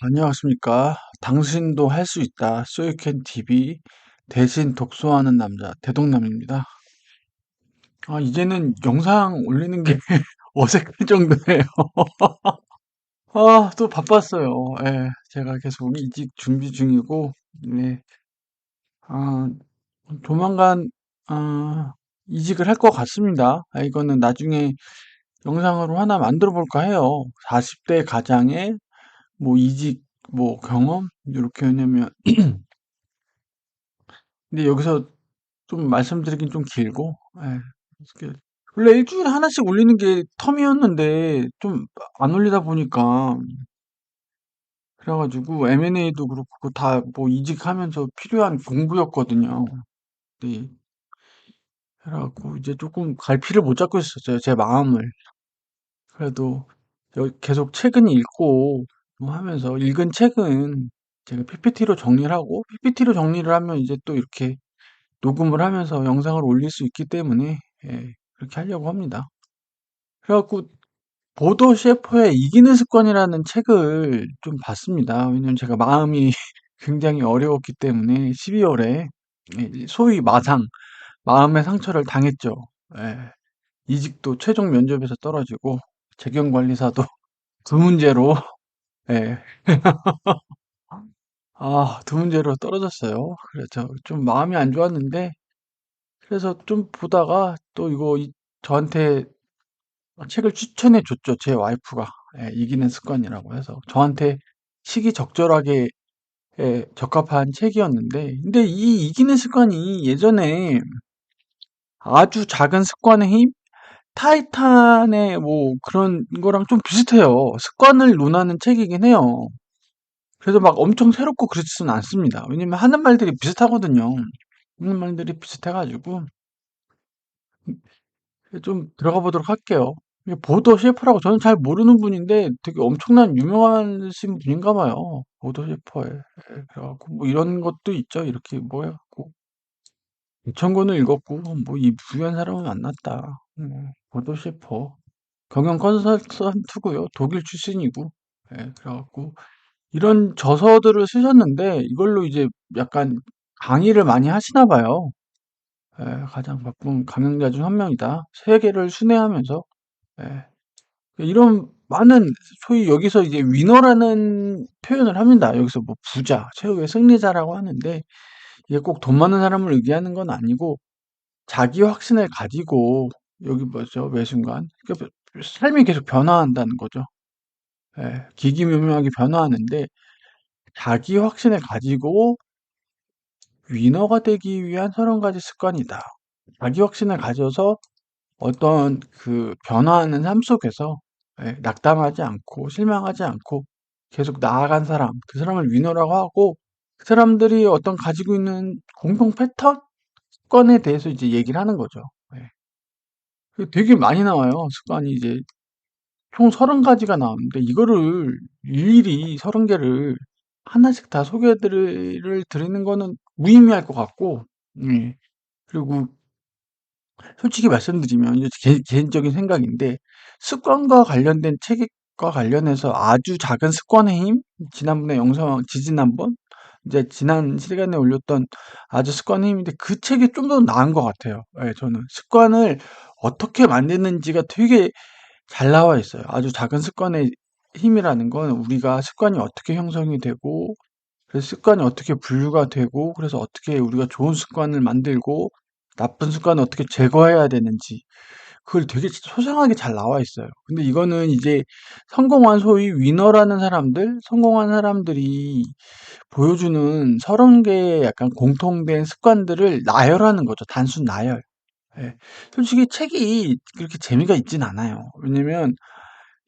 안녕하십니까. 당신도 할 수 있다. 소유캔 TV 대신 독서하는 남자 대동남입니다. 이제는 영상 올리는 게 어색할 정도예요. 또 바빴어요. 예, 제가 계속 이직 준비 중이고, 네, 아, 조만간 이직을 할 것 같습니다. 이거는 나중에 영상으로 하나 만들어 볼까 해요. 40대 가장의 뭐 이직 뭐 경험 이렇게. 왜냐면 근데 여기서 좀 말씀드리긴 좀 길고, 예. 이렇게 원래 일주일에 하나씩 올리는 게 텀이었는데, 좀 안 올리다 보니까, 그래가지고, M&A도 그렇고, 다 뭐 이직하면서 필요한 공부였거든요. 네. 그래갖고, 이제 조금 갈피를 못 잡고 있었어요, 제 마음을. 그래도, 계속 책은 읽고, 뭐 하면서, 읽은 책은 제가 PPT로 정리를 하고, PPT로 정리를 하면 이제 또 이렇게 녹음을 하면서 영상을 올릴 수 있기 때문에, 예, 그렇게 하려고 합니다. 그래갖고 보도 셰퍼의 이기는 습관이라는 책을 좀 봤습니다. 왜냐면 제가 마음이 굉장히 어려웠기 때문에 12월에 소위 마음의 상처를 당했죠. 예, 이직도 최종 면접에서 떨어지고 재경관리사도 두 문제로, 예, 두 문제로 떨어졌어요. 그래서 좀 마음이 안 좋았는데, 그래서 좀 보다가 또 저한테 책을 추천해 줬죠. 제 와이프가. 예, 이기는 습관이라고 해서 저한테 시기적절하게, 예, 적합한 책이었는데, 근데 이 이기는 습관이 예전에 아주 작은 습관의 힘, 타이탄의 뭐 그런 거랑 좀 비슷해요. 습관을 논하는 책이긴 해요. 그래서 막 엄청 새롭고 그렇지는 않습니다. 왜냐면 하는 말들이 비슷하거든요. 하는 말들이 비슷해가지고 좀 들어가 보도록 할게요. 이게 보더 셰퍼라고 저는 잘 모르는 분인데 되게 엄청난 유명하신 분인가 봐요. 보더 셰퍼에. 예, 그래갖고 뭐 이런 것도 있죠. 이렇게 뭐 해갖고 2,000권을 읽었고 뭐 이 부유한 사람은 만났다. 보더 셰퍼. 경영 컨설턴트고요. 독일 출신이고. 예, 그래갖고 이런 저서들을 쓰셨는데 이걸로 이제 약간 강의를 많이 하시나 봐요. 예, 가장 바쁜 강연자 중 한 명이다. 세계를 순회하면서. 예. 이런 많은, 소위 여기서 이제 위너라는 표현을 합니다. 여기서 뭐 부자, 최후의 승리자라고 하는데 이게 꼭 돈 많은 사람을 의미하는 건 아니고 자기 확신을 가지고, 여기 뭐죠? 매 순간 그러니까 삶이 계속 변화한다는 거죠. 예, 기기묘묘하게 변화하는데 자기 확신을 가지고 위너가 되기 위한 30가지 습관이다. 자기 확신을 가져서 어떤 그 변화하는 삶 속에서, 예, 낙담하지 않고 실망하지 않고 계속 나아간 사람, 그 사람을 위너라고 하고, 그 사람들이 어떤 가지고 있는 공통 패턴, 습관에 대해서 이제 얘기를 하는 거죠. 예. 되게 많이 나와요. 습관이 이제 총 30가지가 나오는데 이거를 일일이 30개를 하나씩 다 드리는 거는 무의미할 것 같고, 예. 그리고 솔직히 말씀드리면 이제 개인적인 생각인데, 습관과 관련된 책과 관련해서 아주 작은 습관의 힘, 지난번에 영상 지지난번 이제 지난 시간에 올렸던 아주 습관의 힘인데 그 책이 좀 더 나은 것 같아요. 예, 저는 습관을 어떻게 만드는지가 되게 잘 나와 있어요. 아주 작은 습관의 힘이라는 건 우리가 습관이 어떻게 형성이 되고, 그래서 습관이 어떻게 분류가 되고, 그래서 어떻게 우리가 좋은 습관을 만들고 나쁜 습관을 어떻게 제거해야 되는지, 그걸 되게 소상하게 잘 나와 있어요. 근데 이거는 이제 성공한, 소위 위너라는 사람들, 성공한 사람들이 보여주는 30개의 약간 공통된 습관들을 나열하는 거죠. 단순 나열. 예. 솔직히 책이 그렇게 재미가 있진 않아요. 왜냐면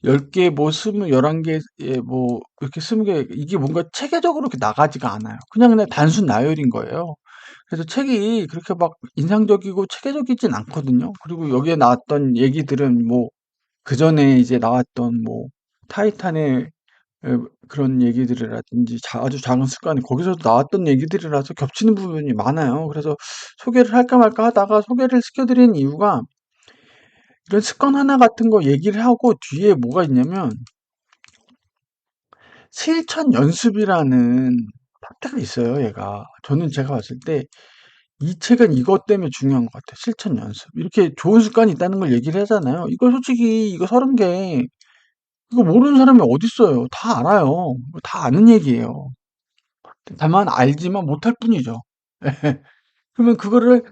10개, 뭐 11개, 예, 뭐 이렇게 20개, 이게 뭔가 체계적으로 이렇게 나가지가 않아요. 그냥 단순 나열인 거예요. 그래서 책이 그렇게 막 인상적이고 체계적이진 않거든요. 그리고 여기에 나왔던 얘기들은 뭐 그전에 이제 나왔던 뭐 타이탄의, 그런 얘기들이라든지 아주 작은 습관이 거기서도 나왔던 얘기들이라서 겹치는 부분이 많아요. 그래서 소개를 할까 말까 하다가 소개를 시켜드린 이유가, 이런 습관 하나 같은 거 얘기를 하고 뒤에 뭐가 있냐면, 실천 연습이라는 파트가 있어요, 얘가. 제가 봤을 때 이 책은 이것 때문에 중요한 것 같아요. 실천 연습. 이렇게 좋은 습관이 있다는 걸 얘기를 하잖아요. 이거 솔직히 이거 30개 이거 모르는 사람이 어딨어요. 다 알아요. 다 아는 얘기예요. 다만 알지만 못할 뿐이죠. 그러면 그거를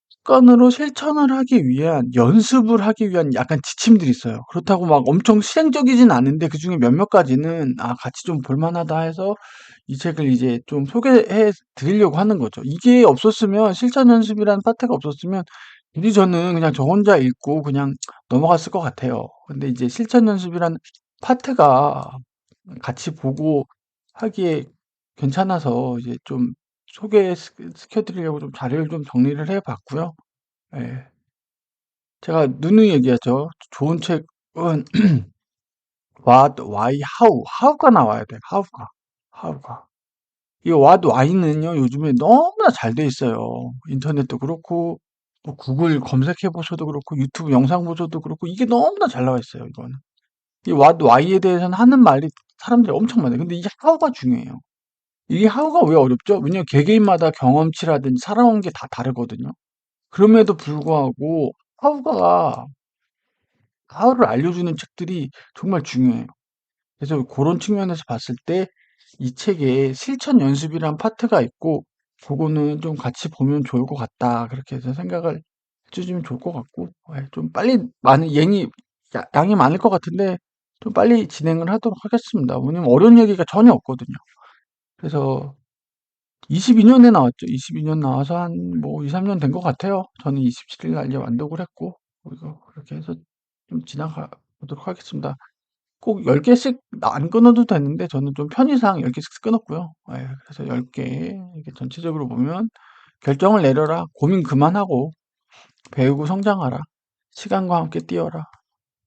습관으로 실천을 하기 위한 연습을 하기 위한 약간 지침들이 있어요. 그렇다고 막 엄청 실행적이진 않은데 그중에 몇몇 가지는 같이 좀 볼 만하다 해서 이 책을 이제 좀 소개해 드리려고 하는 거죠. 이게 없었으면 실천 연습이라는 파트가 없었으면 굳이 저는 그냥 저 혼자 읽고 그냥 넘어갔을 것 같아요. 근데 이제 실천 연습이라는 파트가 같이 보고 하기에 괜찮아서 이제 좀 시켜 드리려고 좀 자료를 좀 정리를 해 봤고요. 예. 제가 누누이 얘기하죠. 좋은 책은 What, Why, How가 나와야 돼요. How가. 이 What, Why는요, 요즘에 너무나 잘 돼 있어요. 인터넷도 그렇고, 뭐 구글 검색해 보셔도 그렇고, 유튜브 영상 보셔도 그렇고, 이게 너무나 잘 나와 있어요, 이거는. 이 What, Why에 대해서는 하는 말이 사람들이 엄청 많아요. 근데 이게 How가 중요해요. 이게 How가 왜 어렵죠? 왜냐면 개개인마다 경험치라든지 살아온 게 다 다르거든요. 그럼에도 불구하고 How가 하울을 알려주는 책들이 정말 중요해요. 그래서 그런 측면에서 봤을 때 이 책에 실천 연습이란 파트가 있고 그거는 좀 같이 보면 좋을 것 같다. 그렇게 해서 생각을 해주시면 좋을 것 같고 좀 빨리 많은 양이 많을 것 같은데 좀 빨리 진행을 하도록 하겠습니다. 왜냐면 어려운 얘기가 전혀 없거든요. 그래서 22년에 나왔죠. 22년 나와서 한 뭐 2, 3년 된 것 같아요. 저는 27일 날 이제 완독을 했고 그리고 그렇게 해서 좀 지나가 보도록 하겠습니다. 꼭 10개씩 안 끊어도 되는데 저는 좀 편의상 10개씩 끊었고요. 예, 그래서 10개 이렇게 전체적으로 보면 결정을 내려라. 고민 그만하고 배우고 성장하라. 시간과 함께 뛰어라.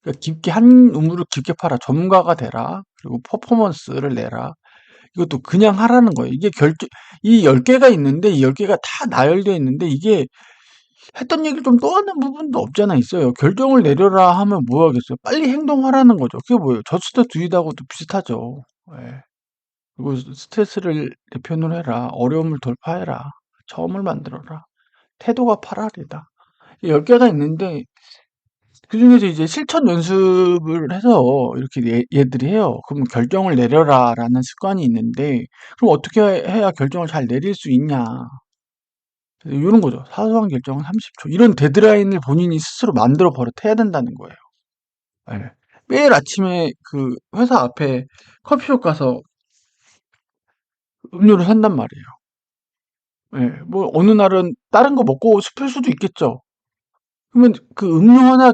그러니까 깊게 한 우물을 깊게 파라. 전문가가 되라. 그리고 퍼포먼스를 내라. 이것도 그냥 하라는 거예요. 이 10개가 있는데 이 10개가 다 나열되어 있는데 이게 했던 얘기를 좀 또 하는 부분도 없잖아 있어요. 결정을 내려라 하면 뭐 하겠어요. 빨리 행동하라는 거죠. 그게 뭐예요? 저스트 두잇하고도 비슷하죠. 예. 그리고 스트레스를 내편으로 해라. 어려움을 돌파해라. 처음을 만들어라. 태도가 8알이다. 10개가 있는데 그중에서 이제 실천 연습을 해서 이렇게 얘들이 해요. 그럼 결정을 내려라라는 습관이 있는데 그럼 어떻게 해야 결정을 잘 내릴 수 있냐? 이런 거죠. 사소한 결정은 30초. 이런 데드라인을 본인이 스스로 만들어 버릇해야 된다는 거예요. 예. 매일 아침에 그 회사 앞에 커피숍 가서 음료를 산단 말이에요. 예. 뭐 어느 날은 다른 거 먹고 싶을 수도 있겠죠. 그러면 그 음료 하나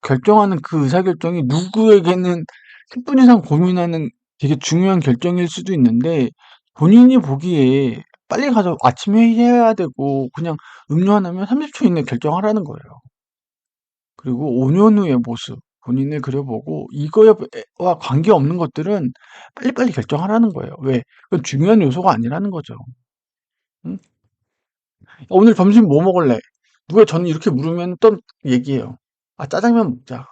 결정하는 그 의사결정이 누구에게는 10분 이상 고민하는 되게 중요한 결정일 수도 있는데 본인이 보기에 빨리 가서 아침 회의해야 되고 그냥 음료 하나면 30초 이내에 결정하라는 거예요. 그리고 5년 후의 모습 본인을 그려보고 이거와 관계없는 것들은 빨리빨리 결정하라는 거예요. 왜? 그건 중요한 요소가 아니라는 거죠. 응? 오늘 점심 뭐 먹을래? 누가 저는 이렇게 물으면 또 얘기해요. 짜장면 먹자.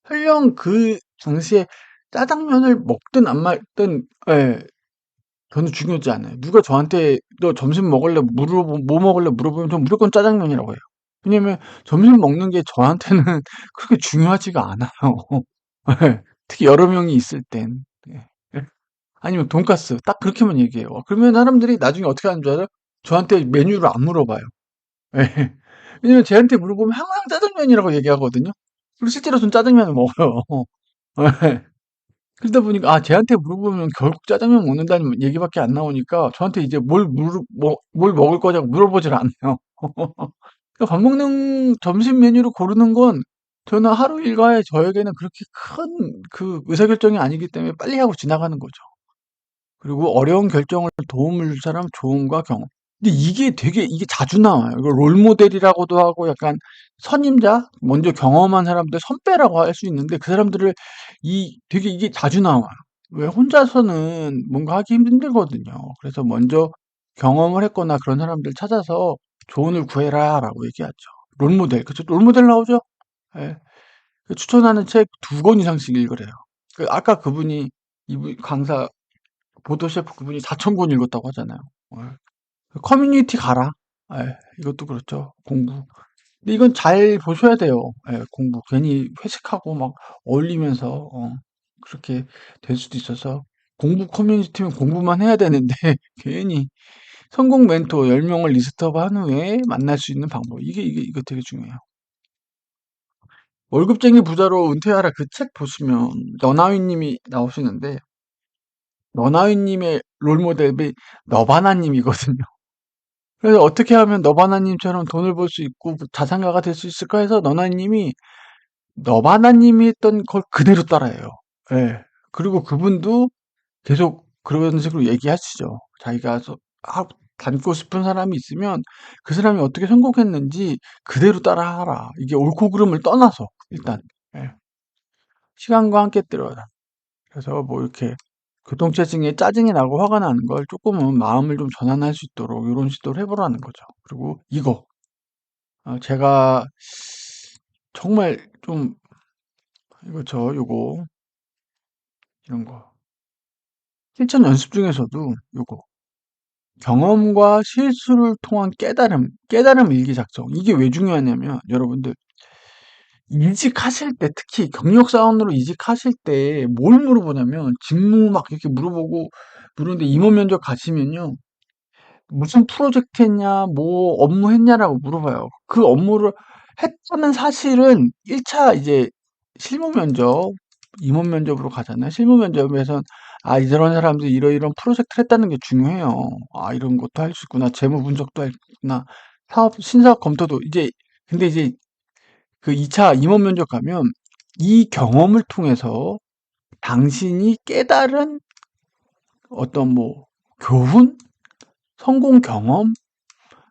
설령 그 당시에 짜장면을 먹든 안 먹든, 예, 저는 중요하지 않아요. 누가 저한테 너 점심 먹을래? 뭐 먹을래? 물어보면 전 무조건 짜장면이라고 해요. 왜냐면 점심 먹는 게 저한테는 그렇게 중요하지가 않아요. 예. 특히 여러 명이 있을 땐. 예. 예. 아니면 돈까스 딱 그렇게만 얘기해요. 그러면 사람들이 나중에 어떻게 하는 줄 알아요? 저한테 메뉴를 안 물어봐요. 예. 왜냐면 쟤한테 물어보면 항상 짜장면이라고 얘기하거든요. 그리고 실제로 전 짜장면을 먹어요. 예. 그러다 보니까 쟤한테 물어보면 결국 짜장면 먹는다는 얘기밖에 안 나오니까 저한테 이제 뭘 먹을 거냐고 물어보질 않아요. 그러니까 밥 먹는 점심 메뉴를 고르는 건 저는 하루 일과에 저에게는 그렇게 큰 그 의사결정이 아니기 때문에 빨리 하고 지나가는 거죠. 그리고 어려운 결정을 도움을 줄 사람 조언과 경험. 근데 이게 자주 나와요. 이거 롤모델이라고도 하고 약간 선임자, 먼저 경험한 사람들 선배라고 할 수 있는데 그 사람들을 되게 이게 자주 나와요. 왜 혼자서는 뭔가 하기 힘들거든요. 그래서 먼저 경험을 했거나 그런 사람들 찾아서 조언을 구해라라고 얘기하죠. 롤모델, 그쵸? 롤모델 나오죠? 예. 추천하는 책 2권 이상씩 읽으래요. 아까 그분이 이분 강사 보도 셰프 그분이 4천 권 읽었다고 하잖아요. 예. 커뮤니티 가라. 예, 이것도 그렇죠. 공부. 근데 이건 잘 보셔야 돼요. 예, 공부. 괜히 회식하고 막 어울리면서 그렇게 될 수도 있어서 공부 커뮤니티면 공부만 해야 되는데 괜히 성공 멘토 10명을 리스트업 한 후에 만날 수 있는 방법. 이거 되게 중요해요. 월급쟁이 부자로 은퇴하라 그 책 보시면 너나위 님이 나오시는데 너나위 님의 롤모델이 너바나 님이거든요. 그래서 어떻게 하면 너바나 님처럼 돈을 벌 수 있고 자산가가 될 수 있을까 해서 너나위 님이 너바나 님이 했던 걸 그대로 따라해요. 예. 그리고 그분도 계속 그런 식으로 얘기하시죠. 자기가 닮고 싶은 사람이 있으면 그 사람이 어떻게 성공했는지 그대로 따라하라. 이게 옳고 그름을 떠나서 일단 예. 시간과 함께 때려라. 그래서 뭐 이렇게 교통체증에 짜증이 나고 화가 나는 걸 조금은 마음을 좀 전환할 수 있도록 이런 시도를 해보라는 거죠. 그리고 이거 제가 정말 좀 이거 요거 이런 거 실천 연습 중에서도 요거 경험과 실수를 통한 깨달음 일기 작성. 이게 왜 중요하냐면, 여러분들, 이직하실 때, 특히 경력사원으로 이직하실 때, 뭘 물어보냐면, 직무 막 이렇게 물어보는데 임원 면접 가시면요, 무슨 프로젝트 했냐, 뭐 업무 했냐라고 물어봐요. 그 업무를 했다는 사실은 1차 이제 실무 면접, 임원 면접으로 가잖아요. 실무 면접에선 아, 이런 사람들이 이러이런 프로젝트를 했다는 게 중요해요. 아, 이런 것도 할 수 있구나. 재무 분석도 할 수 있구나. 신사업 검토도 근데 이제 그 2차 임원 면접 가면 이 경험을 통해서 당신이 깨달은 어떤 뭐 교훈, 성공 경험,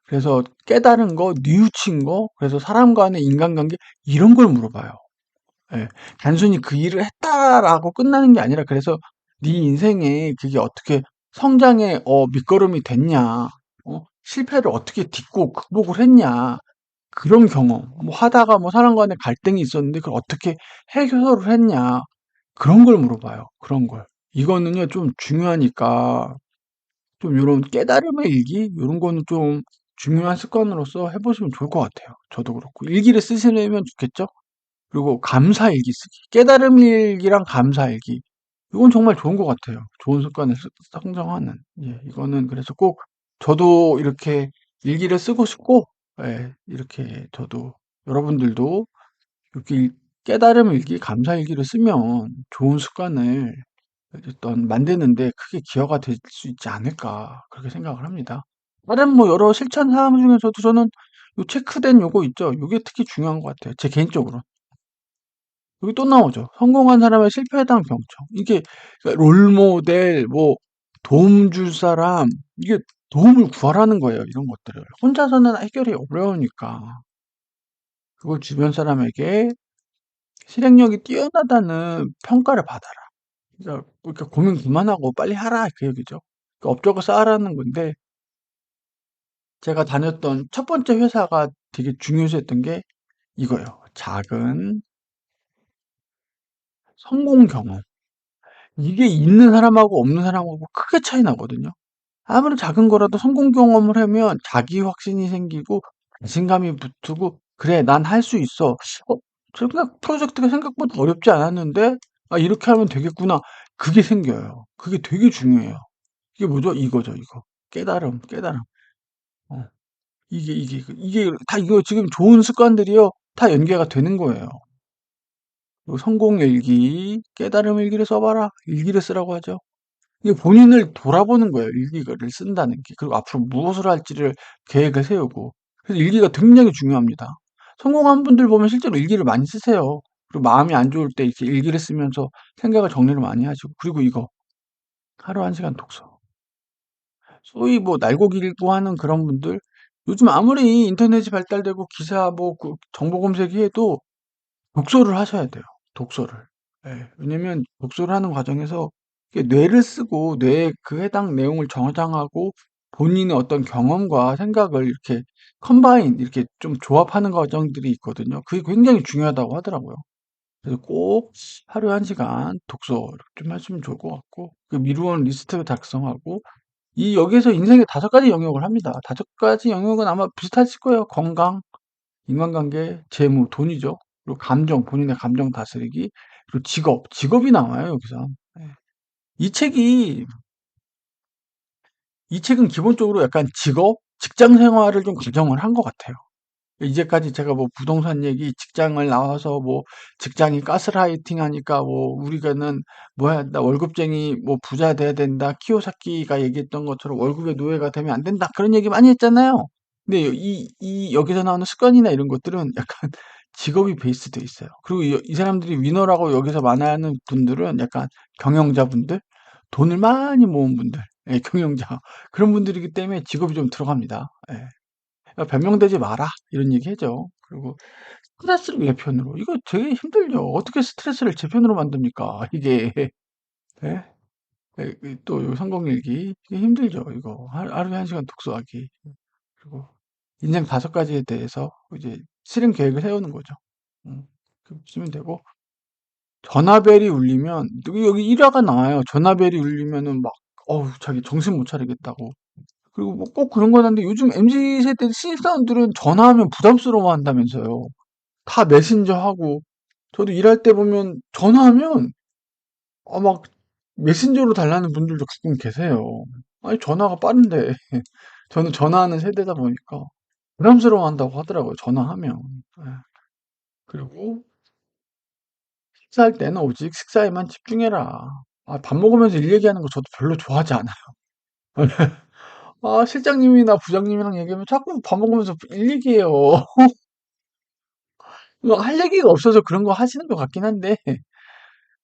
그래서 깨달은 거, 뉘우친 거, 그래서 사람 간의 인간관계, 이런 걸 물어봐요. 예. 단순히 그 일을 했다라고 끝나는 게 아니라, 그래서 네 인생에 그게 어떻게 성장의 밑거름이 됐냐, 실패를 어떻게 딛고 극복을 했냐, 그런 경험, 뭐 하다가 뭐 사람 간의 갈등이 있었는데 그걸 어떻게 해결을 했냐, 그런 걸 물어봐요. 그런 걸. 이거는요, 좀 중요하니까, 좀 요런 깨달음의 일기 요런 거는 좀 중요한 습관으로서 해 보시면 좋을 것 같아요. 저도 그렇고. 일기를 쓰시려면 좋겠죠? 그리고 감사 일기 쓰기. 깨달음 일기랑 감사 일기. 이건 정말 좋은 것 같아요. 좋은 습관을 성장하는. 예, 이거는 그래서 꼭 저도 이렇게 일기를 쓰고 싶고, 예, 이렇게 저도 여러분들도 이렇게 깨달음 일기, 감사 일기를 쓰면 좋은 습관을 어떤 만드는데 크게 기여가 될 수 있지 않을까 그렇게 생각을 합니다. 다른 뭐 여러 실천 사항 중에서도 저는 요 체크된 요거 있죠. 요게 특히 중요한 것 같아요. 제 개인적으로. 여기 또 나오죠. 성공한 사람의 실패에 대한 경청. 이게 그러니까 롤모델, 뭐 도움 줄 사람, 이게 도움을 구하라는 거예요. 이런 것들을. 혼자서는 해결이 어려우니까. 그걸 주변 사람에게 실행력이 뛰어나다는 평가를 받아라. 그러니까 고민 그만하고 빨리 하라 그 얘기죠. 그러니까 업적을 쌓으라는 건데 제가 다녔던 첫 번째 회사가 되게 중요시했던 게 이거예요. 작은 성공 경험. 이게 있는 사람하고 없는 사람하고 크게 차이 나거든요. 아무리 작은 거라도 성공 경험을 하면 자기 확신이 생기고 자신감이 붙고 그래 난 할 수 있어. 저 그냥 프로젝트가 생각보다 어렵지 않았는데 아 이렇게 하면 되겠구나. 그게 생겨요. 그게 되게 중요해요. 이게 뭐죠? 이거죠, 이거. 깨달음. 어. 이게 다 이거 지금 좋은 습관들이요. 다 연계가 되는 거예요. 요 성공 일기, 깨달음 일기를 써봐라. 일기를 쓰라고 하죠. 이게 본인을 돌아보는 거예요. 일기를 쓴다는 게. 그리고 앞으로 무엇을 할지를 계획을 세우고. 그래서 일기가 굉장히 중요합니다. 성공한 분들 보면 실제로 일기를 많이 쓰세요. 그리고 마음이 안 좋을 때 이렇게 일기를 쓰면서 생각을 정리를 많이 하시고. 그리고 이거. 하루 1시간 독서. 소위 뭐 날고 길고 하는 그런 분들 요즘 아무리 인터넷이 발달되고 기사 뭐 정보 검색이 해도 독서를 하셔야 돼요. 독서를. 예. 왜냐면 독서를 하는 과정에서 이게 뇌를 쓰고 뇌에 그 해당 내용을 저장하고 본인의 어떤 경험과 생각을 이렇게 이렇게 좀 조합하는 과정들이 있거든요. 그게 굉장히 중요하다고 하더라고요. 그래서 꼭 하루에 1시간 독서 좀 하시면 좋을 것 같고, 그 미루온 리스트 작성하고, 이 여기에서 인생의 5가지 영역을 합니다. 5가지 영역은 아마 비슷하실 거예요. 건강, 인간관계, 재무, 돈이죠. 그리고 감정, 본인의 감정 다스리기, 그리고 직업이 나와요, 여기서. 네. 이 책이, 이 책은 기본적으로 약간 직장 생활을 좀 가정을 한 것 같아요. 이제까지 제가 뭐 부동산 얘기, 직장을 나와서 뭐 직장이 가스라이팅 하니까 뭐 우리가는 뭐야, 나 월급쟁이 뭐 부자 돼야 된다. 키요사키가 얘기했던 것처럼 월급의 노예가 되면 안 된다. 그런 얘기 많이 했잖아요. 근데 여기서 나오는 습관이나 이런 것들은 약간 직업이 베이스돼 있어요. 그리고 이 사람들이 위너라고 여기서 말하는 분들은 약간 경영자분들, 돈을 많이 모은 분들, 예, 경영자. 그런 분들이기 때문에 직업이 좀 들어갑니다. 예. 변명되지 마라 이런 얘기 해죠. 그리고 스트레스를 내 편으로 이거 되게 힘들죠. 어떻게 스트레스를 제 편으로 만듭니까? 이게 예? 또 성공일기 이게 힘들죠. 이거 하루에 1시간 독서하기. 그리고 인생 5가지에 대해서 이제 실행 계획을 세우는 거죠. 그렇게 보시면 되고, 전화벨이 울리면 여기 일화가 나와요. 전화벨이 울리면은 막 어우 자기 정신 못 차리겠다고. 그리고 뭐 꼭 그런 건 한데 요즘 MZ세대 신입사원들은 전화하면 부담스러워 한다면서요. 다 메신저 하고, 저도 일할 때 보면 전화하면 막 메신저로 달라는 분들도 가끔 계세요. 아니, 전화가 빠른데. 저는 전화하는 세대다 보니까 부담스러워 한다고 하더라고요. 전화하면. 예. 그리고 식사할 때는 오직 식사에만 집중해라. 아, 밥 먹으면서 일 얘기하는 거 저도 별로 좋아하지 않아요. 아, 실장님이나 부장님이랑 얘기하면 자꾸 밥 먹으면서 일 얘기해요. 할 얘기가 없어서 그런 거 하시는 것 같긴 한데.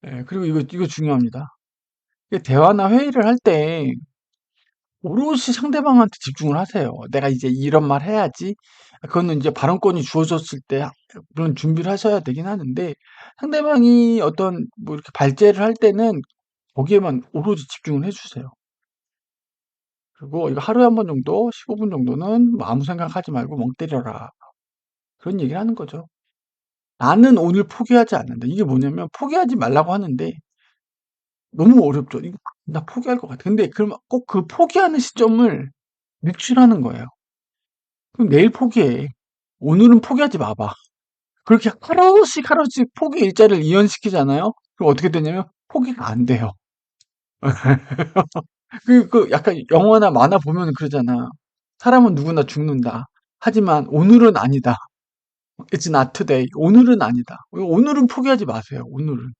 예, 그리고 이거 중요합니다. 이게 대화나 회의를 할 때 오롯이 상대방한테 집중을 하세요. 내가 이제 이런 말 해야지. 그거는 이제 발언권이 주어졌을 때 물론 준비를 하셔야 되긴 하는데, 상대방이 어떤 뭐 이렇게 발제를 할 때는 거기에만 오로지 집중을 해주세요. 그리고 이거 하루에 한 번 정도, 15분 정도는 뭐 아무 생각하지 말고 멍 때려라. 그런 얘기를 하는 거죠. 나는 오늘 포기하지 않는다. 이게 뭐냐면 포기하지 말라고 하는데 너무 어렵죠. 이거 나 포기할 것 같아. 근데 그럼 꼭 그 포기하는 시점을 유출하는 거예요. 그럼 내일 포기해. 오늘은 포기하지 마봐. 그렇게 하루씩 포기 일자를 이연시키잖아요. 그럼 어떻게 되냐면 포기가 안 돼요. 그 약간 영화나 만화 보면 그러잖아. 사람은 누구나 죽는다. 하지만 오늘은 아니다. It's not today. 오늘은 아니다. 오늘은 포기하지 마세요. 오늘은.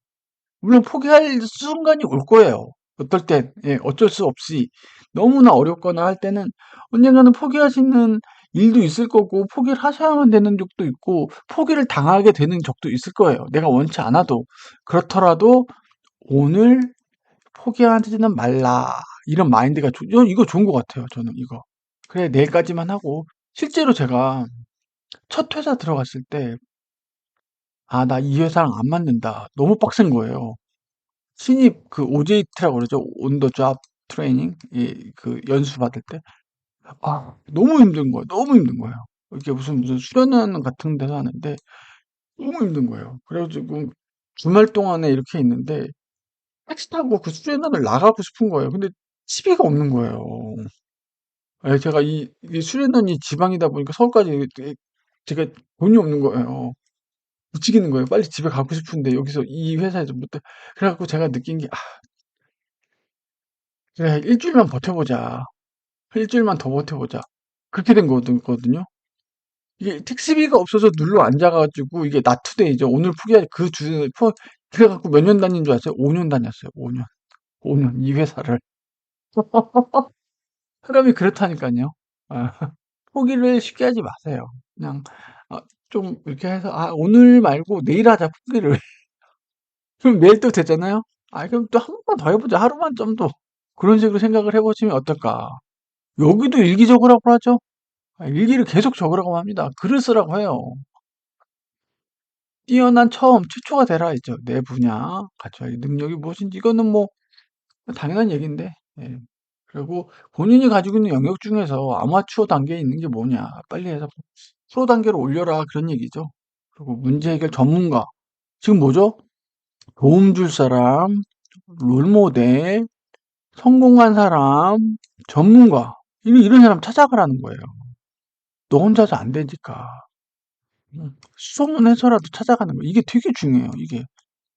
물론 포기할 순간이 올 거예요. 어떨 땐, 예, 어쩔 수 없이 너무나 어렵거나 할 때는 언젠가는 포기하시는 일도 있을 거고, 포기를 하셔야만 되는 적도 있고, 포기를 당하게 되는 적도 있을 거예요. 내가 원치 않아도. 그렇더라도 오늘 포기하지는 말라. 이런 마인드가 이거 좋은 것 같아요. 저는 이거. 그래, 내일까지만 하고. 실제로 제가 첫 회사 들어갔을 때, 아, 나 이 회사랑 안 맞는다. 너무 빡센 거예요. 신입 그 OJT라고 그러죠. On the job training. 그 연수 받을 때. 아, 너무 힘든 거예요. 너무 힘든 거예요. 이게 무슨 수련회 같은 데서 하는데 너무 힘든 거예요. 그래가지고 주말 동안에 이렇게 있는데 택시 타고 그 수련회를 나가고 싶은 거예요. 근데 치비가 없는 거예요. 예, 제가 이 수련원이 지방이다 보니까 서울까지 제가 돈이 없는 거예요. 미치겠는 거예요. 빨리 집에 가고 싶은데 여기서 이 회사에서 못 해. 그래갖고 제가 느낀 게, 아, 그래, 일주일만 버텨보자. 일주일만 더 버텨보자. 그렇게 된 거거든요. 이게 택시비가 없어서 눌러 앉아가지고 이게 나투데이죠. 오늘 포기하지. 그래갖고 몇 년 다닌 줄 아세요? 5년 다녔어요. 5년. 5년. 이 회사를. 사람이 그렇다니까요. 아, 포기를 쉽게 하지 마세요. 그냥 좀 이렇게 해서 오늘 말고 내일 하자 포기를. 그럼 내일 또 되잖아요. 그럼 또 한 번만 더 해보자. 하루만 좀 더. 그런 식으로 생각을 해보시면 어떨까. 여기도 일기 적으라고 하죠. 일기를 계속 적으라고 합니다. 글을 쓰라고 해요. 뛰어난 최초가 되라 했죠. 내 분야, 가져야 능력이 무엇인지 이거는 뭐 당연한 얘기인데. 예. 그리고 본인이 가지고 있는 영역 중에서 아마추어 단계에 있는 게 뭐냐, 빨리 해서 프로 단계로 올려라, 그런 얘기죠. 그리고 문제 해결 전문가. 지금 뭐죠? 도움 줄 사람, 롤모델, 성공한 사람, 전문가. 이런 사람 찾아가라는 거예요. 너 혼자서 안 되니까. 수소문해서라도 찾아가는 거예요. 이게 되게 중요해요, 이게.